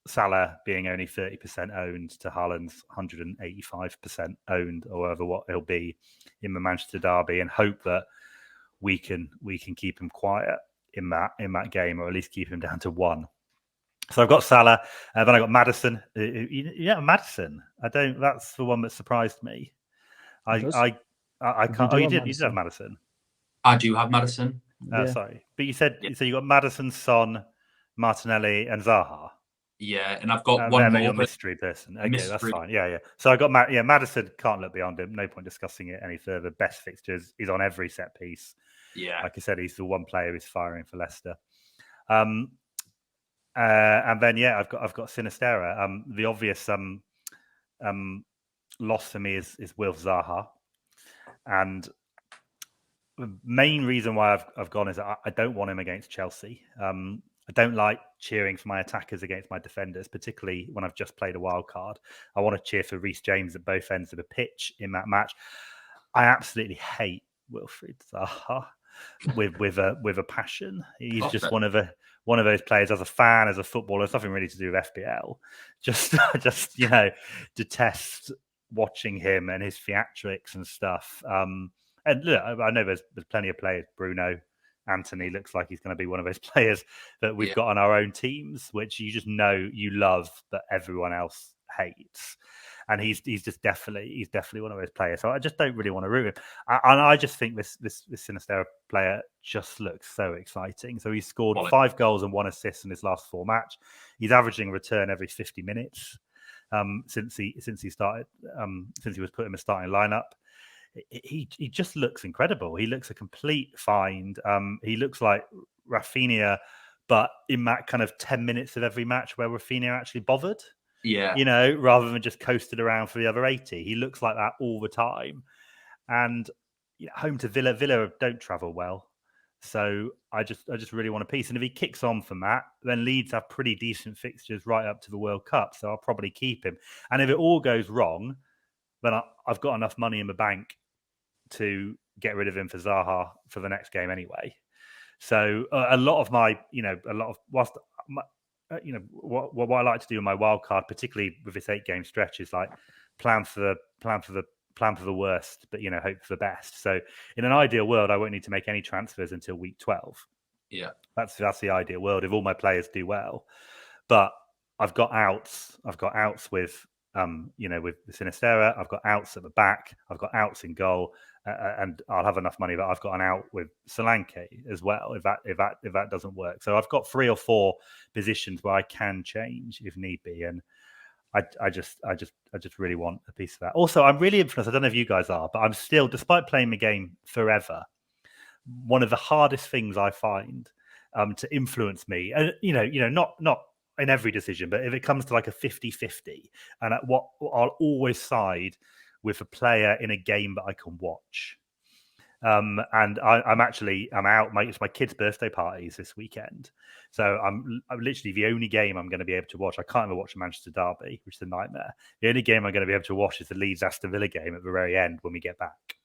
Salah being only 30% owned to Haaland's 185% owned, or whatever what he'll be in the Manchester derby, and hope that we can keep him quiet in that game, or at least keep him down to 1. So I've got Salah, then I got Maddison. Maddison. That's the one that surprised me. I can't. You did have Maddison. I do have Maddison. Sorry, but you said so. You got Maddison, Son, Martinelli, and Zaha. Yeah, and I've got one more mystery person. Okay, that's fine. Yeah. So I got Maddison. Can't look beyond him. No point discussing it any further. Best fixtures. He's on every set piece. Yeah, like I said, he's the one player who's firing for Leicester. And then I've got Sinistera. The obvious loss for me is Wilf Zaha, and the main reason why I've gone is that I don't want him against Chelsea. I don't like cheering for my attackers against my defenders, particularly when I've just played a wild card. I want to cheer for Reece James at both ends of the pitch in that match. I absolutely hate Wilfried Zaha with a passion. He's just one of those players. As a fan, as a footballer, it's nothing really to do with FPL. Just detest watching him and his theatrics and stuff. And look, I know there's plenty of players. Bruno, Anthony looks like he's going to be one of those players that we've got on our own teams, which you just know you love, but everyone else hates. And he's definitely one of those players. So I just don't really want to root him. And I just think this Sinisterra player just looks so exciting. So he's scored 5 goals and 1 assist in his last 4 matches. He's averaging a return every 50 minutes since he was put in the starting lineup. He just looks incredible. He looks a complete find. He looks like Rafinha, but in that kind of 10 minutes of every match where Rafinha actually bothered. Yeah. Rather than just coasted around for the other 80. He looks like that all the time. And home to Villa don't travel well. So I just really want a piece. And if he kicks on from that, then Leeds have pretty decent fixtures right up to the World Cup. So I'll probably keep him. And if it all goes wrong, then I've got enough money in the bank to get rid of him for Zaha for the next game anyway. So a lot of what I like to do in my wild card, particularly with this 8-game stretch, is like plan for the worst, but hope for the best. So in an ideal world, I won't need to make any transfers until week 12. Yeah, that's the ideal world if all my players do well. But I've got outs. I've got outs with with Sinisterra. I've got outs at the back. I've got outs in goal, and I'll have enough money that I've got an out with Solanke as well if that doesn't work. So I've got 3 or 4 positions where I can change if need be, and I just really want a piece of that. Also, I'm really influenced. I don't know if you guys are, but I'm still, despite playing the game forever, one of the hardest things I find to influence me, and not in every decision, but if it comes to like a 50-50, and at what I'll always side with a player in a game that I can watch. And I'm out. It's my kids' birthday parties this weekend, so I'm literally the only game I'm going to be able to watch. I can't even watch the Manchester derby, which is a nightmare. The only game I'm going to be able to watch is the Leeds Aston Villa game at the very end when we get back.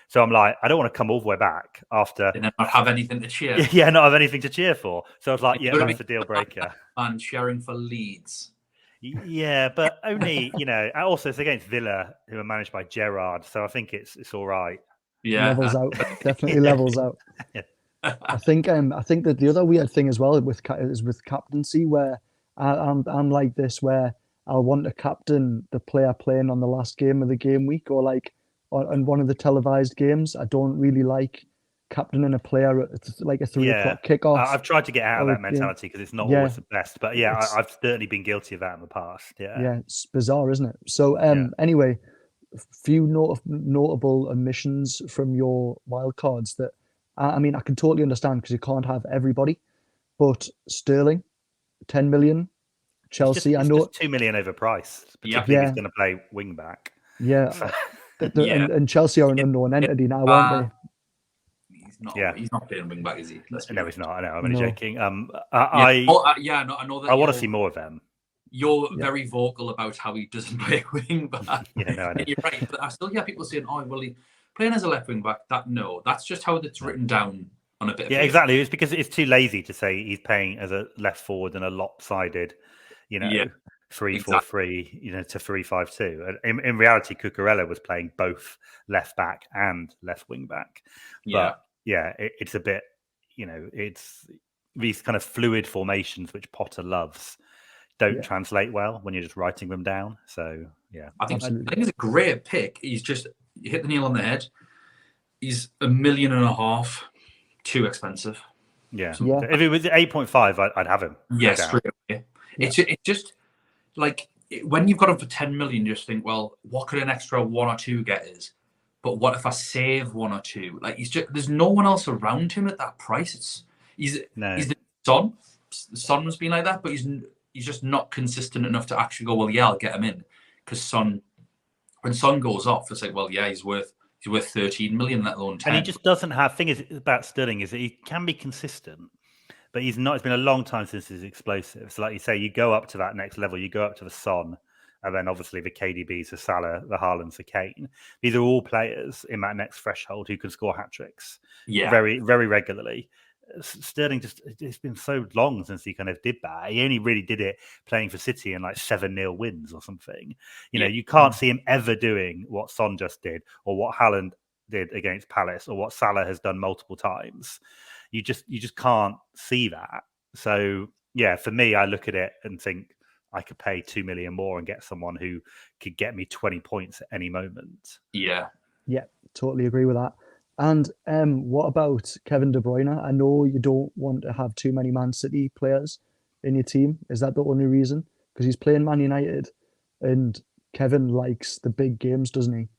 So I'm like, I don't want to come all the way back after and not have anything to cheer. Yeah, not have anything to cheer for. So I was like, that's the deal breaker. And cheering for Leeds. Yeah, but only also it's against Villa, who are managed by Gerrard. So I think it's all right. Yeah, levels out, definitely levels out. Yeah. I think that the other weird thing as well is with captaincy, where I'm like this, where I'll want to captain the player playing on the last game of the game week, or like on one of the televised games. I don't really like captaining a player at like a 3 o'clock kickoff. I've tried to get out of that mentality because it's not always the best. But I've certainly been guilty of that in the past. Yeah, it's bizarre, isn't it? So anyway, few notable omissions from your wildcards that I mean I can totally understand because you can't have everybody, but Sterling, 10 million, Chelsea. It's I know just 2 million overpriced, particularly if he's going to play wing back. Yeah, and Chelsea are an unknown entity now, aren't they? He's not playing wing back, is he? No, he's not. I know. I'm only joking. I know that. I want to see more of them. You're very vocal about how he doesn't play wing back. I know. You're right, but I still hear people saying, "Oh, well, he playing as a left wing back." That's just how it's written down on a bit. Yeah, exactly. It's because it's too lazy to say he's playing as a left forward and a lopsided, 3-4-3, to 3-5-2. And in reality, Cucurella was playing both left back and left wing back. But it's a bit, it's these kind of fluid formations which Potter loves don't translate well when you're just writing them down. So I think it's a great pick. You hit the nail on the head. He's $1.5 million too expensive. Yeah. If it was 8.5, I'd have him. Yes, straight away. It's just like when you've got him for 10 million, you just think, well, what could an extra 1 or 2 get is? But what if I save 1 or 2? Like there's no one else around him at that price. He's the Son. The Son has been like that, but he's just not consistent enough to actually go, well, I'll get him in. Because when Son goes off, it's like, well, he's worth 13 million, let alone 10. And he just doesn't have. Thing is about Sterling is that he can be consistent, but he's not. It's been a long time since he's explosive. So, like you say, you go up to that next level. You go up to the Son, and then obviously the KDBs, the Salah, the Haalands, the Kane. These are all players in that next threshold who can score hat-tricks very, very regularly. Sterling it's been so long since he kind of did that. He only really did it playing for City in like 7-0 wins or something. You can't see him ever doing what Son just did or what Haaland did against Palace, or what Salah has done multiple times. You just can't see that. So yeah, for me, I look at it and think I could pay 2 million more and get someone who could get me 20 points at any moment. Yeah, totally agree with that. And what about Kevin De Bruyne? I know you don't want to have too many Man City players in your team. Is that the only reason? Because he's playing Man United, and Kevin likes the big games, doesn't he?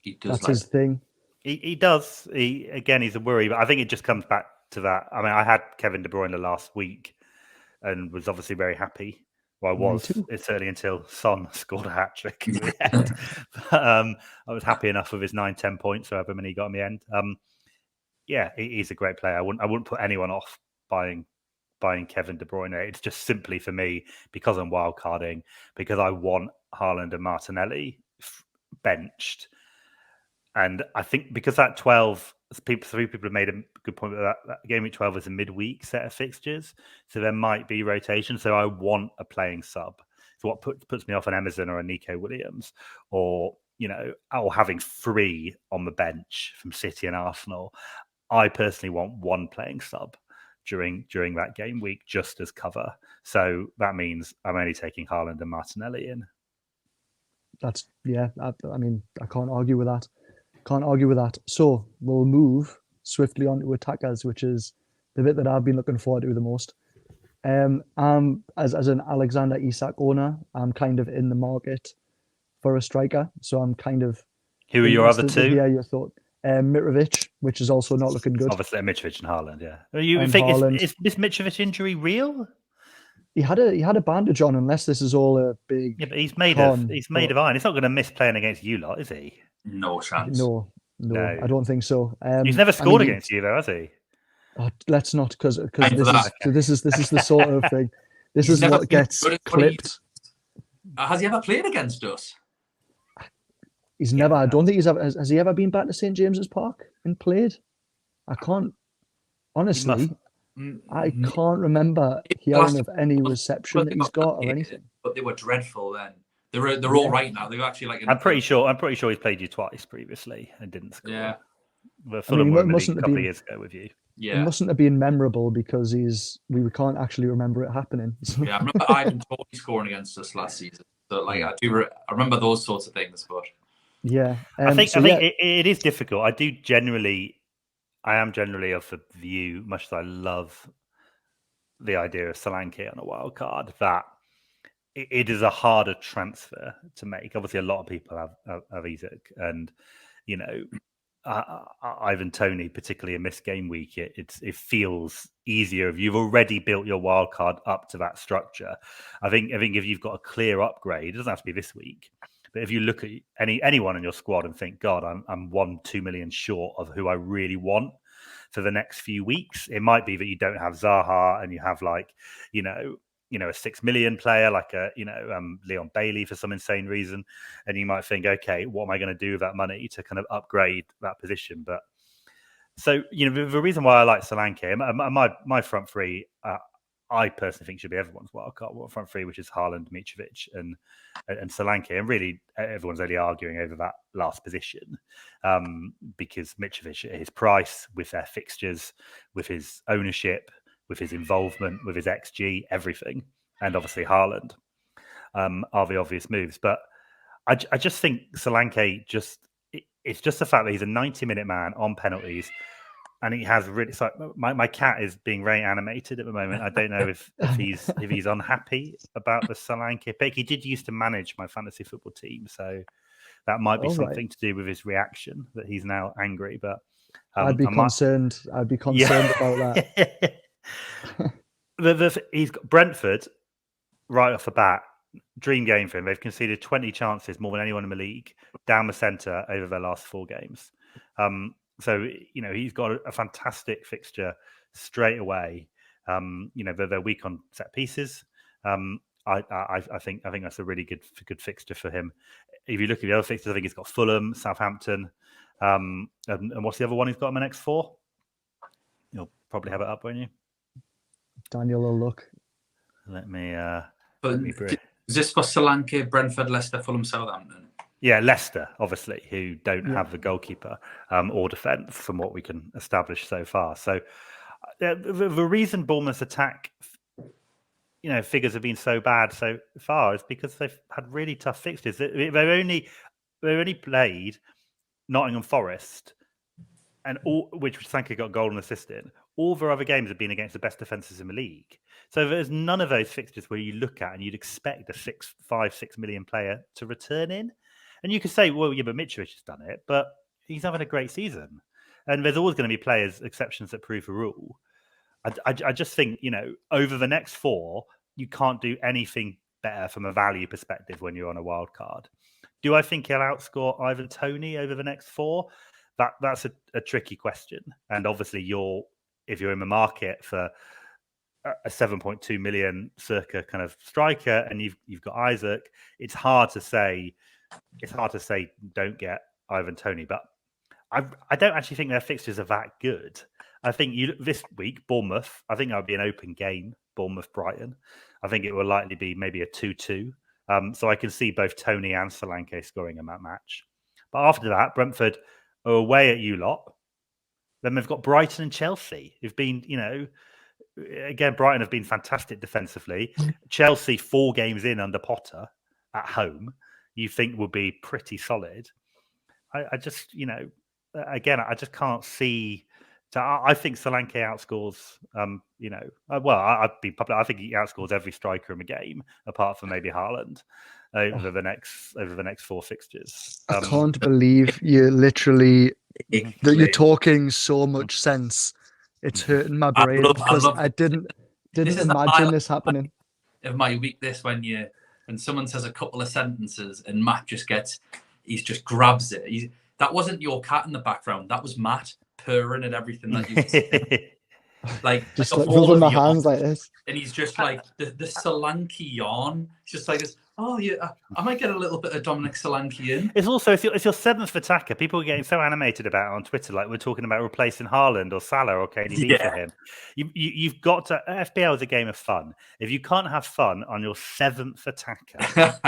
he does. That's his thing. He does. He's a worry, but I think it just comes back to that. I mean, I had Kevin De Bruyne last week and was obviously very happy. Well, I was. It's certainly until Son scored a hat-trick at the end. But, I was happy enough with his 9-10 points, however many he got in the end. Yeah, he's a great player. I wouldn't put anyone off buying Kevin De Bruyne. It's just simply for me, because I'm wildcarding, because I want Haaland and Martinelli benched. And I think because that 12, three people have made a good point that game week 12 is a midweek set of fixtures. So there might be rotation. So I want a playing sub. So what puts me off an Emerson or a Nico Williams, or, or having 3 on the bench from City and Arsenal. I personally want 1 playing sub during that game week just as cover. So that means I'm only taking Haaland and Martinelli in. I mean, I can't argue with that. So we'll move swiftly on to attackers, which is the bit that I've been looking forward to the most. As an Alexander Isak owner, I'm kind of in the market for a striker. So I'm kind of. Who are your other two? Yeah, your thought. Mitrovic, which is also not looking good. Obviously, Mitrovic and Haaland. Yeah. You think is this Mitrovic injury real? He had a bandage on, unless this is all a big. Yeah, but he's made of iron. He's not going to miss playing against you lot, is he? No chance. No, I don't think so. He's never scored against you, though, has he? Oh, let's not, because this is the sort of thing. This is what gets clipped. Has he ever played against us? He's never. I don't think he's ever. Has he ever been back to St James's Park and played? I can't. Honestly, I can't remember hearing of any reception that he's got or anything. But they were dreadful then. They're all right now. They're actually like. I'm pretty sure he's played you twice previously and didn't score. Yeah. But Fulham were a couple of years ago with you. Yeah. It mustn't have been memorable because we can't actually remember it happening. So. Yeah, I remember Ivan Toney scoring against us last season. So I remember those sorts of things, but. Yeah, I think it is difficult. I am generally of the view, much as I love the idea of Solanke on a wild card, that it is a harder transfer to make. Obviously, a lot of people have Isak, and Ivan Toney, particularly in this game week, it feels easier if you've already built your wild card up to that structure. I think if you've got a clear upgrade, it doesn't have to be this week. But if you look at anyone in your squad and think, God, I'm 1-2 million short of who I really want for the next few weeks, it might be that you don't have Zaha and you have a 6 million player like Leon Bailey for some insane reason, and you might think, okay, what am I going to do with that money to kind of upgrade that position? But so the reason why I like Solanke, my front three. I personally think should be everyone's wildcard front three, which is Haaland, Mitrovic, and Solanke. And really, everyone's only arguing over that last position because Mitrovic, at his price, with their fixtures, with his ownership, with his involvement, with his XG, everything, and obviously Haaland are the obvious moves. But I just think Solanke it's just the fact that he's a 90-minute man on penalties. And he has really. So my cat is being very animated at the moment. I don't know if he's unhappy about the Solanke pick. He did used to manage my fantasy football team, so that might be something to do with his reaction that he's now angry. But I'd be concerned. I'd be concerned about that. He's got Brentford right off the bat. Dream game for him. They've conceded 20 chances, more than anyone in the league, down the centre over their last 4 games. So, he's got a fantastic fixture straight away. They're weak on set pieces. I think that's a really good fixture for him. If you look at the other fixtures, I think he's got Fulham, Southampton, and what's the other one he's got in the next 4? You'll probably have it up, won't you? Daniel will look. Let me is this for Solanke, Brentford, Leicester, Fulham, Southampton? Yeah, Leicester, obviously, who don't have the goalkeeper or defence from what we can establish so far. So the reason Bournemouth's attack, figures have been so bad so far is because they've had really tough fixtures. They've only played Nottingham Forest, and which Sanka got a goal and assist in. All their other games have been against the best defences in the league. So there's none of those fixtures where you look at and you'd expect a 5-6 million player to return in. And you could say, well, yeah, but Mitrovic has done it, but he's having a great season. And there's always going to be players, exceptions that prove the rule. I just think, over the next 4, you can't do anything better from a value perspective when you're on a wild card. Do I think he'll outscore Ivan Toney over the next 4? That's a tricky question. And obviously, if you're in the market for a 7.2 million circa kind of striker, and you've got Isaac, it's hard to say don't get Ivan Toney. But I don't actually think their fixtures are that good. I think this week, Bournemouth, I think that would be an open game, Bournemouth-Brighton. I think it will likely be maybe a 2-2. So I can see both Toney and Solanke scoring in that match. But after that, Brentford are away at you lot. Then they've got Brighton and Chelsea, who've been, again, Brighton have been fantastic defensively. Chelsea, 4 games in under Potter at home, you think will be pretty solid. I just, again, I just can't see. So I think Solanke outscores, I'd be public. I think he outscores every striker in the game, apart from maybe Haaland, over the next 4 fixtures. I can't believe you're literally that you're talking so much sense. It's hurting my brain because I didn't imagine this happening. Of my week, when someone says a couple of sentences and Matt just grabs it. That wasn't your cat in the background. That was Matt purring at everything that you said. Just rubbing my hands like this. And he's just like the Solanke yawn. It's just like this. Oh yeah, I might get a little bit of Dominic Solanke in. It's also it's your 7th attacker. People are getting so animated about it on Twitter, like we're talking about replacing Haaland or Salah or KDB for him. You've got to. FPL is a game of fun. If you can't have fun on your 7th attacker,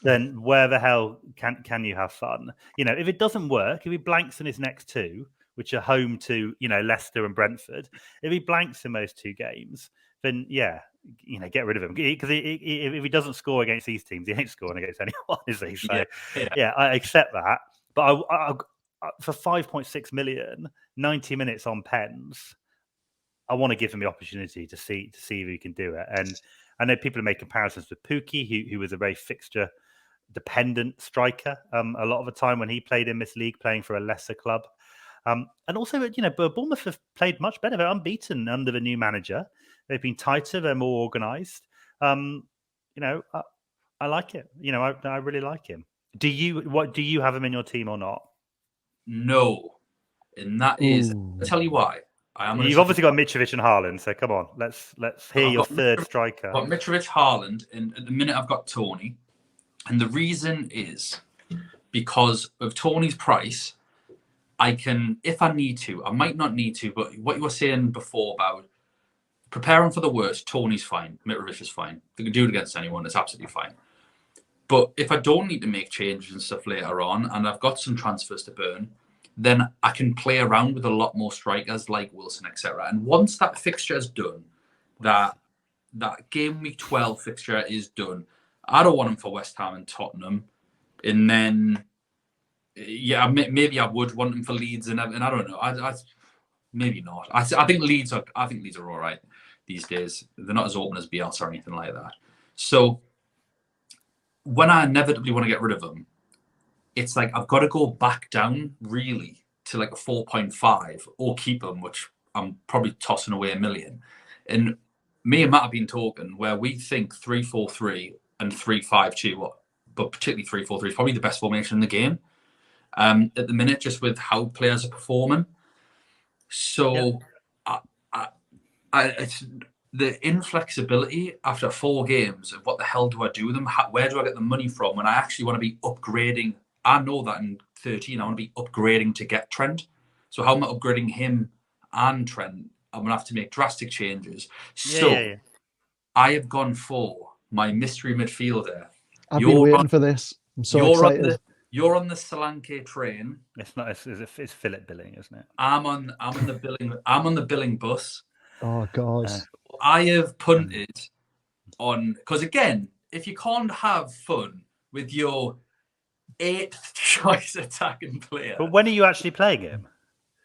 then where the hell can you have fun? If it doesn't work, if he blanks in his next 2, which are home to Leicester and Brentford, if he blanks in those 2 games, then get rid of him, because if he doesn't score against these teams, he ain't scoring against anyone, is he? So I accept that, but I for 5.6 million, 90 minutes on pens, I want to give him the opportunity to see if he can do it. And I know people have made comparisons with Pukki, who was a very fixture dependent striker a lot of the time when he played in this league, playing for a lesser club. And also, Bournemouth have played much better. They're unbeaten under the new manager. They've been tighter. They're more organised. I like it. I really like him. Do you have him in your team or not? No, and that is. I'll tell you why. You've obviously got Mitrovic and Haaland, so come on, let's hear your third striker. I've got Mitrovic, Haaland, and at the minute I've got Toney, and the reason is because of Toney's price. I can, if I need to, I might not need to, but what you were saying before about preparing for the worst, Toney's fine, Mitrovic is fine. They can do it against anyone, it's absolutely fine. But if I don't need to make changes and stuff later on, and I've got some transfers to burn, then I can play around with a lot more strikers like Wilson, etc. And once that fixture is done, that game week 12 fixture is done, I don't want him for West Ham and Tottenham. And then, maybe I would want him for Leeds, and I don't know. I maybe not. I think Leeds are all right these days. They're not as open as Bielsa or anything like that. So when I inevitably want to get rid of them, it's like I've got to go back down really to like a 4.5 or keep them, which I'm probably tossing away $1 million. And me and Matt have been talking where we think 3-4-3 and 3-5-2, but particularly 3-4-3 is probably the best formation in the game at the minute, just with how players are performing. So it's the inflexibility after 4 games of what the hell do I do with them? Where do I get the money from when I actually want to be upgrading? I know that in 13, I want to be upgrading to get Trent. So how am I upgrading him and Trent? I'm going to have to make drastic changes. I have gone for my mystery midfielder. I've been waiting for this. I'm so excited. You're on the Solanke train. It's not. It's Philip Billing, isn't it? I'm on the billing. I'm on the billing bus. Oh God. I have punted on because again, if you can't have fun with your 8th choice attacking player, but when are you actually playing him?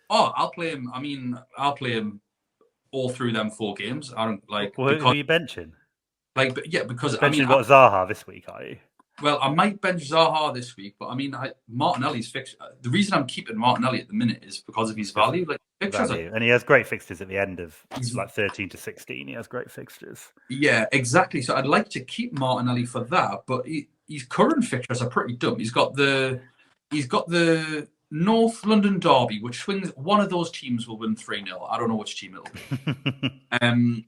Oh, I'll play him. I mean, I'll play him all through them 4 games. I don't like. Well, who are you benching? Like, but yeah, because I mean, what Zaha this week? Are you? Well, I might bench Zaha this week, but I mean, Martinelli's fixture. The reason I'm keeping Martinelli at the minute is because of his value. Like fixtures, and he has great fixtures at the end of like 13 to 16. He has great fixtures. Yeah, exactly. So I'd like to keep Martinelli for that, but his current fixtures are pretty dumb. He's got the North London derby, which swings one of those teams will win 3-0. I don't know which team it'll be.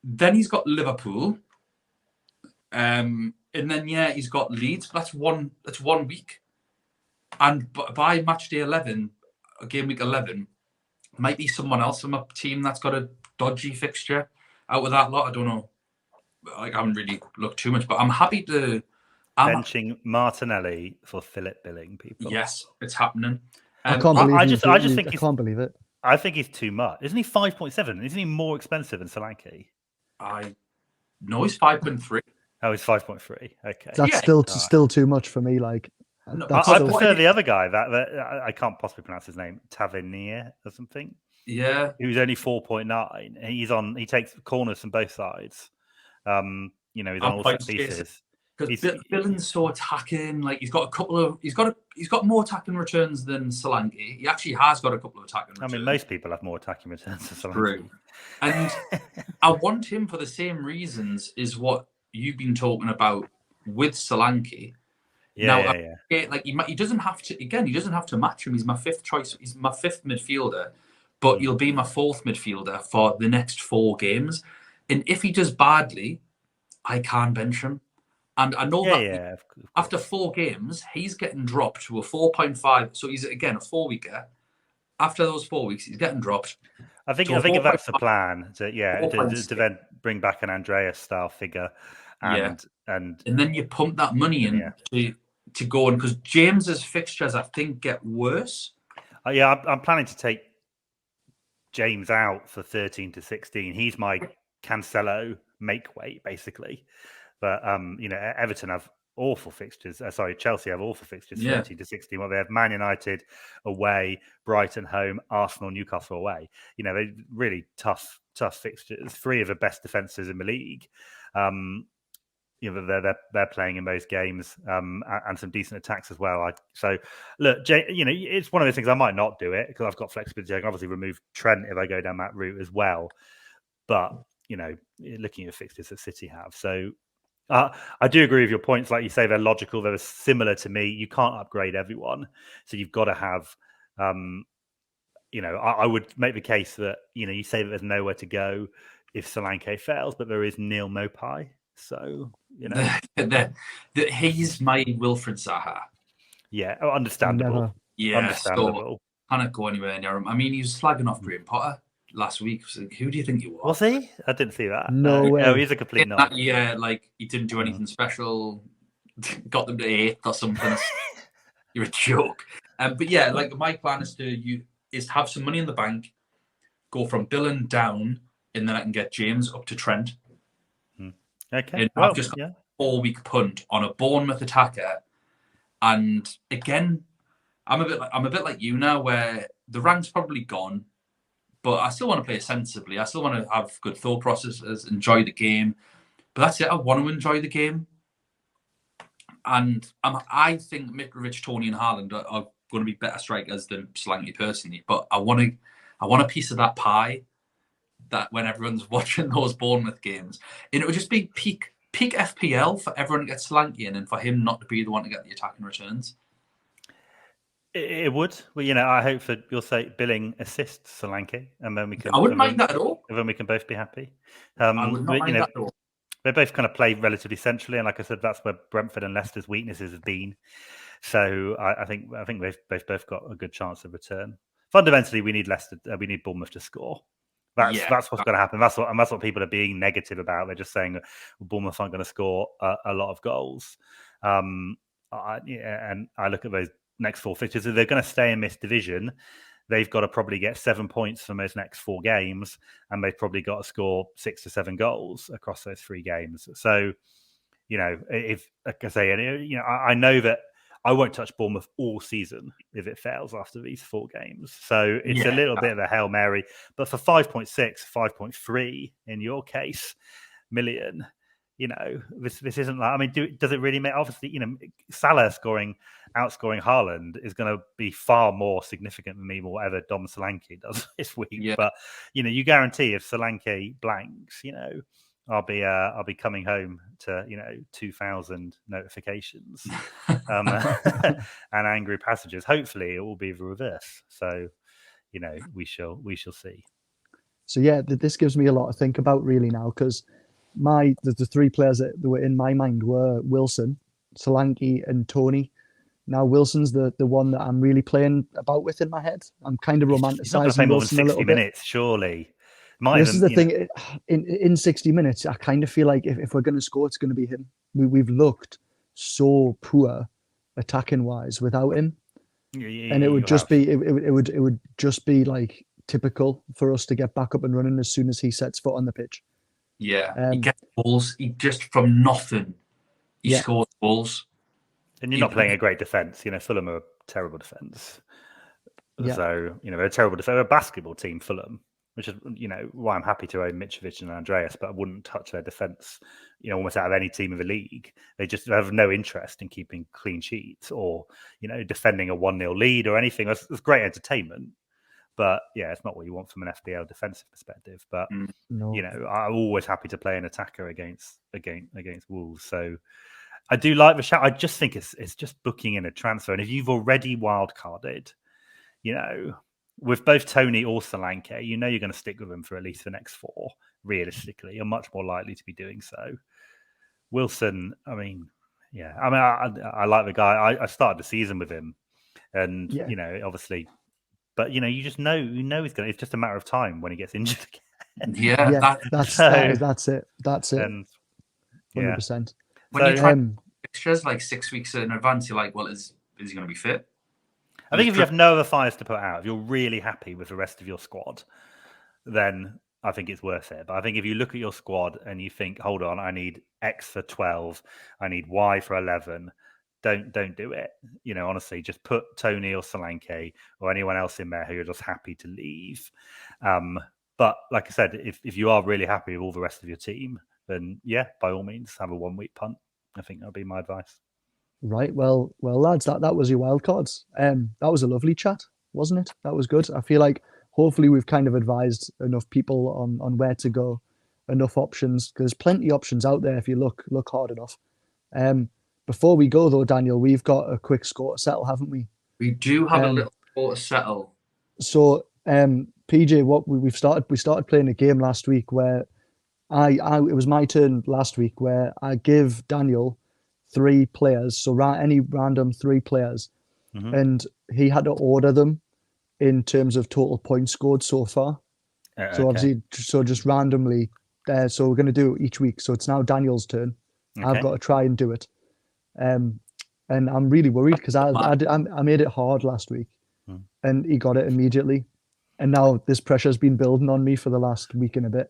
Then he's got Liverpool. And then he's got Leeds. But that's one week. And by match day 11, game week 11, might be someone else from a team that's got a dodgy fixture out of that lot. I don't know. Like, I haven't really looked too much, but I'm happy to benching Martinelli for Philip Billing, people. Yes, it's happening. I can't believe it. I think he's too much. Isn't he 5.7? Isn't he more expensive than Solanke? No, he's 5.3. Oh, he's 5.3. Okay, that's still too much for me. Like, I prefer the other guy that I can't possibly pronounce his name, Tavernier or something. Yeah, who's only 4.9. He takes corners from both sides. He's on all set pieces. Because Billing's so attacking. Like he's got more attacking returns than Solanke. He actually has got a couple of attacking returns. I mean, most people have more attacking returns than Solanke. True. And I want him for the same reasons as what you've been talking about with Solanke. Like he doesn't have to. Again, he doesn't have to match him. He's my 5th choice. He's my 5th midfielder, but he'll be my 4th midfielder for the next 4 games. And if he does badly, I can bench him. And I know that after 4 games, he's getting dropped to a 4.5. So he's again a 4-weeker. After those 4 weeks, he's getting dropped. I think if that's the plan, to then bring back an Andreas style figure, and then you pump that money in to go on, because James's fixtures I think get worse. I'm planning to take James out for 13 to 16. He's my Cancello make weight basically, but Everton have awful fixtures. Chelsea have awful fixtures. 13 to 16. Well, they have Man United away, Brighton home, Arsenal, Newcastle away. They're really tough fixtures. 3 of the best defenses in the league. They're playing in those games, and some decent attacks as well. Look, it's one of those things. I might not do it because I've got flexibility. I can obviously remove Trent if I go down that route as well. But looking at fixtures that City have, so I do agree with your points. Like you say, they're logical. They're similar to me. You can't upgrade everyone, so you've got to have. I would make the case that you say that there's nowhere to go if Solanke fails, but there is Neil Mopai. So he's my Wilfred Zaha. Yeah, understandable. So can't go anywhere near him. I mean, he was slagging off Graham Potter last week. So who do you think he was? Was he? I didn't see that. No way. No, he's a complete nut. Yeah, like he didn't do anything special. Got them to 8th or something. You're a joke. But yeah, like my plan is to have some money in the bank, go from Billing down, and then I can get James up to Trent. Okay. And I've just got a 4-week punt on a Bournemouth attacker, and again, I'm a bit like you now, where the rank's probably gone, but I still want to play sensibly. I still want to have good thought processes, enjoy the game. But that's it. I want to enjoy the game, and I think Mitrovic, Tony, and Haaland are going to be better strikers than Solanke personally. But I want a piece of that pie. That when everyone's watching those Bournemouth games, and it would just be peak FPL for everyone to get Solanke in, and for him not to be the one to get the attacking returns. It would. Well, I hope that you'll say Billing assists Solanke, and then we can. I wouldn't mind that at all. And then we can both be happy. I would not mind that at all. They both kind of play relatively centrally, and like I said, that's where Brentford and Leicester's weaknesses have been. So I think they've both got a good chance of return. Fundamentally, we need Bournemouth to score. That's what's going to happen. That's what people are being negative about. They're just saying that Bournemouth aren't going to score a lot of goals. and I look at those next 4 fixtures. If they're going to stay in this division, they've got to probably get 7 points from those next 4 games, and they've probably got to score 6 to 7 goals across those 3 games. So, if, like I say, I know that I won't touch Bournemouth all season if it fails after these 4 games. So it's a little bit of a Hail Mary. But for 5.6, 5.3 in your case, million, this isn't like, I mean, does it really make, obviously, Salah outscoring Haaland is going to be far more significant than me whatever Dom Solanke does this week. Yeah. But, you guarantee if Solanke blanks, I'll be coming home to 2,000 notifications and angry passages. Hopefully, it will be the reverse. So, we shall see. So yeah, this gives me a lot to think about really now, because the 3 players that were in my mind were Wilson, Solanke, and Tony. Now Wilson's the one that I'm really playing about with in my head. I'm kind of romanticising. He's not going to play more than 60 minutes, surely. This is the thing. In 60 minutes, I kind of feel like if we're going to score, it's going to be him. We've looked so poor attacking wise without him, and it would just be it would just be like typical for us to get back up and running as soon as he sets foot on the pitch. Yeah, he gets balls. He just from nothing, he scores balls. And you're not playing a great defense. Fulham are a terrible defense. Yeah. So they're a terrible defense. They're a basketball team, Fulham. Which is, why I'm happy to own Mitrovic and Andreas, but I wouldn't touch their defence, almost out of any team in the league. They just have no interest in keeping clean sheets or, defending a 1-0 lead or anything. It's great entertainment, but it's not what you want from an FPL defensive perspective. But, I'm always happy to play an attacker against Wolves. So I do like the shout. I just think it's just booking in a transfer. And if you've already wildcarded, with both Tony or Solanke, you're going to stick with them for at least the next 4. Realistically, you're much more likely to be doing so. Wilson, I like the guy. I started the season with him, and obviously, but you just know, he's going. It's just a matter of time when he gets injured again. That's it. And 100%. When you try fixtures like 6 weeks in advance, you're like, well, is he going to be fit? I think if you have no other fires to put out, if you're really happy with the rest of your squad, then I think it's worth it. But I think if you look at your squad and you think, hold on, I need X for 12, I need Y for 11, don't do it. Honestly, just put Tony or Solanke or anyone else in there who you're just happy to leave. But like I said, if you are really happy with all the rest of your team, then by all means, have a 1-week punt. I think that'll be my advice. Right. Well, lads, that was your wildcards. That was a lovely chat, wasn't it? That was good. I feel like hopefully we've kind of advised enough people on where to go, enough options, because there's plenty of options out there if you look hard enough. Before we go though, Daniel, we've got a quick score to settle, haven't we? We do have a little score to settle. So, PJ, what we started playing a game last week where it was my turn last week where I give Daniel 3 players, so any random 3 players, and he had to order them in terms of total points scored so far. So obviously, just randomly. So we're going to do it each week. So it's now Daniel's turn. Okay. I've got to try and do it, and I'm really worried because I made it hard last week, and he got it immediately, and now this pressure's been building on me for the last week and a bit.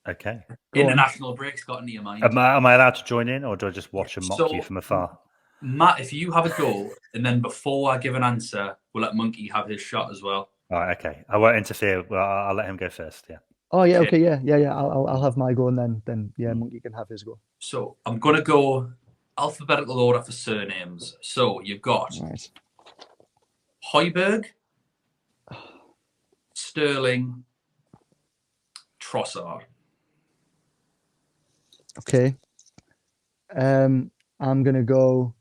Okay. International breaks got into your mind. Am I allowed to join in, or do I just watch and mock you from afar? Matt, if you have a go, and then before I give an answer, we'll let Monkey have his shot as well. All right, okay. I won't interfere. Well, I'll let him go first. Yeah. Oh yeah, okay, yeah. I'll have my go, and then Monkey can have his go. So I'm gonna go alphabetical order for surnames. So you've got Højbjerg, Sterling, Trossard. Okay. I'm gonna go.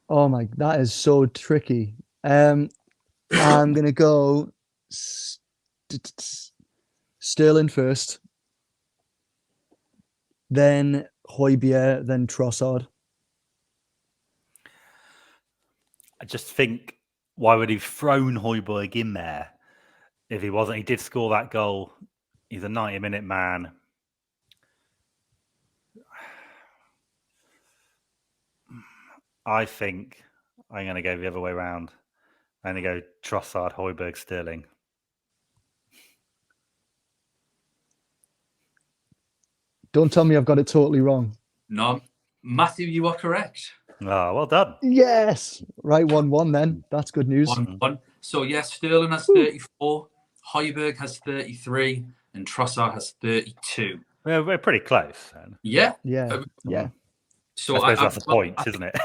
Oh my, that is so tricky. I'm gonna go Sterling first, then Højbjerg, then Trossard. I just think, why would he have thrown Højbjerg in there if he wasn't? He did score that goal. He's a 90-minute man. I think I'm going to go the other way around. I'm going to go Trossard, Højbjerg, Sterling. Don't tell me I've got it totally wrong. No, Matthew, you are correct. Oh, well done. Yes. Right, 1-1 then. That's good news. 1-1. So, yes, Sterling has 34, Højbjerg has 33, and Trossard has 32. We're pretty close. Then. Yeah. Yeah. Yeah. So I suppose that's a point, isn't it?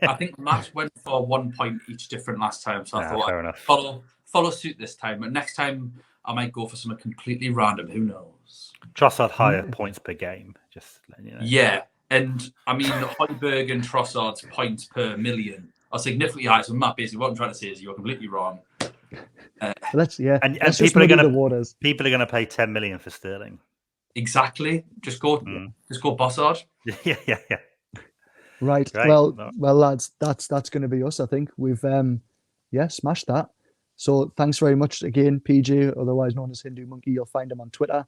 I think Matt went for 1 point each different last time. So I thought fair I'd enough. follow suit this time. But next time I might go for something completely random. Who knows? Trossard higher points per game. Just letting you know. Yeah. And I mean, Højbjerg and Trossard's points per million are significantly higher. So Matt, basically what I'm trying to say is you're completely wrong. Let's and people are going to pay 10 million for Sterling. Exactly. Just go Bossard. Yeah. Right. Great. Well, lads, that's going to be us. I think we've smashed that. So thanks very much again, PJ, otherwise known as Hindu Monkey. You'll find him on Twitter,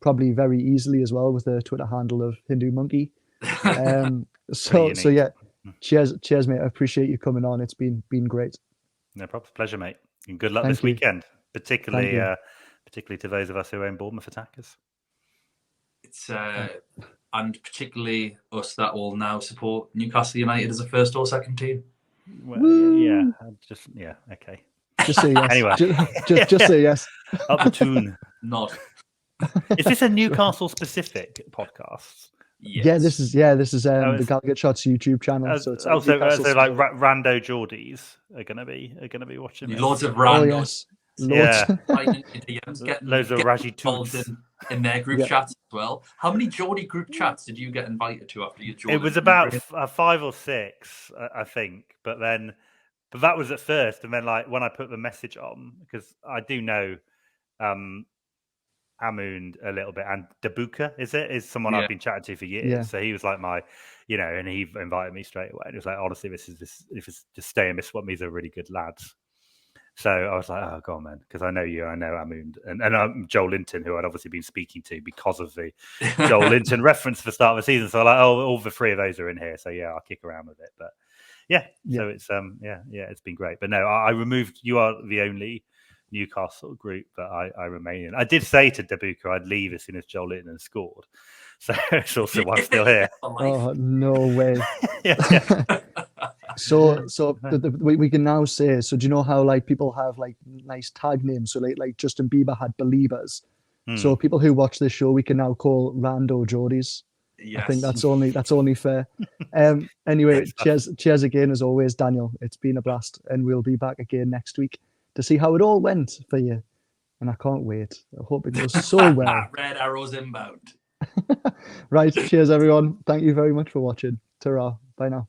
probably very easily as well with the Twitter handle of Hindu Monkey. So yeah, cheers, mate. I appreciate you coming on. It's been great. No problem. Pleasure, mate. And good luck this weekend, particularly to those of us who own Bournemouth attackers. It's and particularly us that will now support Newcastle United as a first or second team. Well, okay. Just say yes. Anyway, just say yes. Up the tune. Not. Is this a Newcastle specific podcast? Yes. Yeah, this is the Gallowgateshots YouTube channel. So it's also like rando Geordies are gonna be watching this. Loads of randos. Oh, yes. Loads of Raji Tools in their group chats as well. How many Geordie group chats did you get invited to after you joined? It was about 5 or 6, I think. But that was at first, and then like when I put the message on, because I do know Amund a little bit, and Dabuka is someone I've been chatting to for years. Yeah. So he was like my, and he invited me straight away. And it was like, honestly, this is just stay in this one. These are really good lads. So I was like, oh, go on, man, because I know you, I know Amund, and Joel Linton, who I'd obviously been speaking to because of the Joel Linton reference for the start of the season. So I'm like, all the 3 of those are in here. So yeah, I'll kick around with it. But so it's it's been great. But no, I removed. You are the only Newcastle group that I remain in. I did say to Dabuka I'd leave as soon as Joel Linton scored. So it's also why I'm still here. Oh, no way. So we can now say, so do you know how like people have like nice tag names? So like Justin Bieber had Beliebers. So people who watch this show, we can now call rando Geordies. Yes. I think that's only fair. Anyway, cheers again as always, Daniel. It's been a blast, and we'll be back again next week to see how it all went for you. And I can't wait. I hope it goes so well. Red arrows inbound. Right, cheers everyone. Thank you very much for watching. Ta-ra. Bye now.